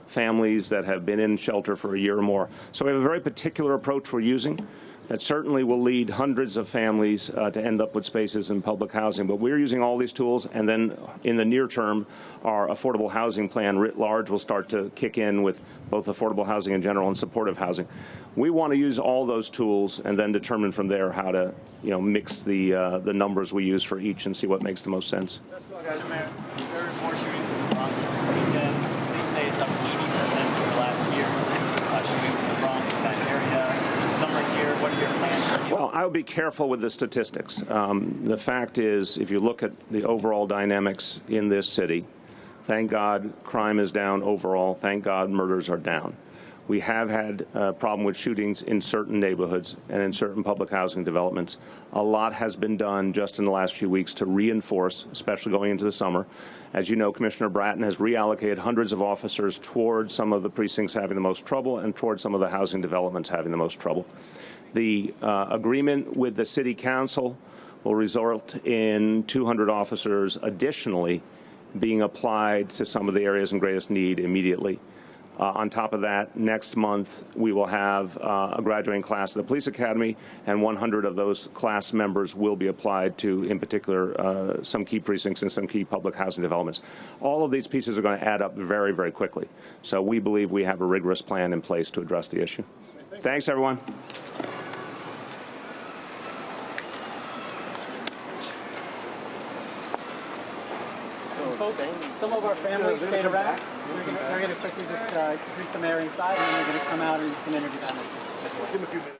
families that have been in shelter for a year or more. So we have a very particular approach we're using that certainly will lead hundreds of families to end up with spaces in public housing. But we're using all these tools, and then in the near term, our affordable housing plan writ large will start to kick in with both affordable housing in general and supportive housing. We want to use all those tools and then determine from there how to, mix the numbers we use for each and see what makes the most sense. Mr. Mayor, there are more shootings in the Bronx over the weekend. They say it's up 80% over last year. Shootings in the Bronx, that area. Summer here, what are your plans? Well, I would be careful with the statistics. The fact is, if you look at the overall dynamics in this city, thank God crime is down overall. Thank God murders are down. We have had a problem with shootings in certain neighborhoods and in certain public housing developments. A lot has been done just in the last few weeks to reinforce, especially going into the summer. As you know, Commissioner Bratton has reallocated hundreds of officers towards some of the precincts having the most trouble and towards some of the housing developments having the most trouble. The agreement with the City Council will result in 200 officers additionally being applied to some of the areas in greatest need immediately. On top of that, next month we will have a graduating class at the Police Academy, and 100 of those class members will be applied to, in particular, some key precincts and some key public housing developments. All of these pieces are going to add up very, very quickly. So we believe we have a rigorous plan in place to address the issue. Thanks, everyone. Folks, some of our families stayed around. They're going to quickly just greet the mayor inside, and then they're going to come out and introduce them.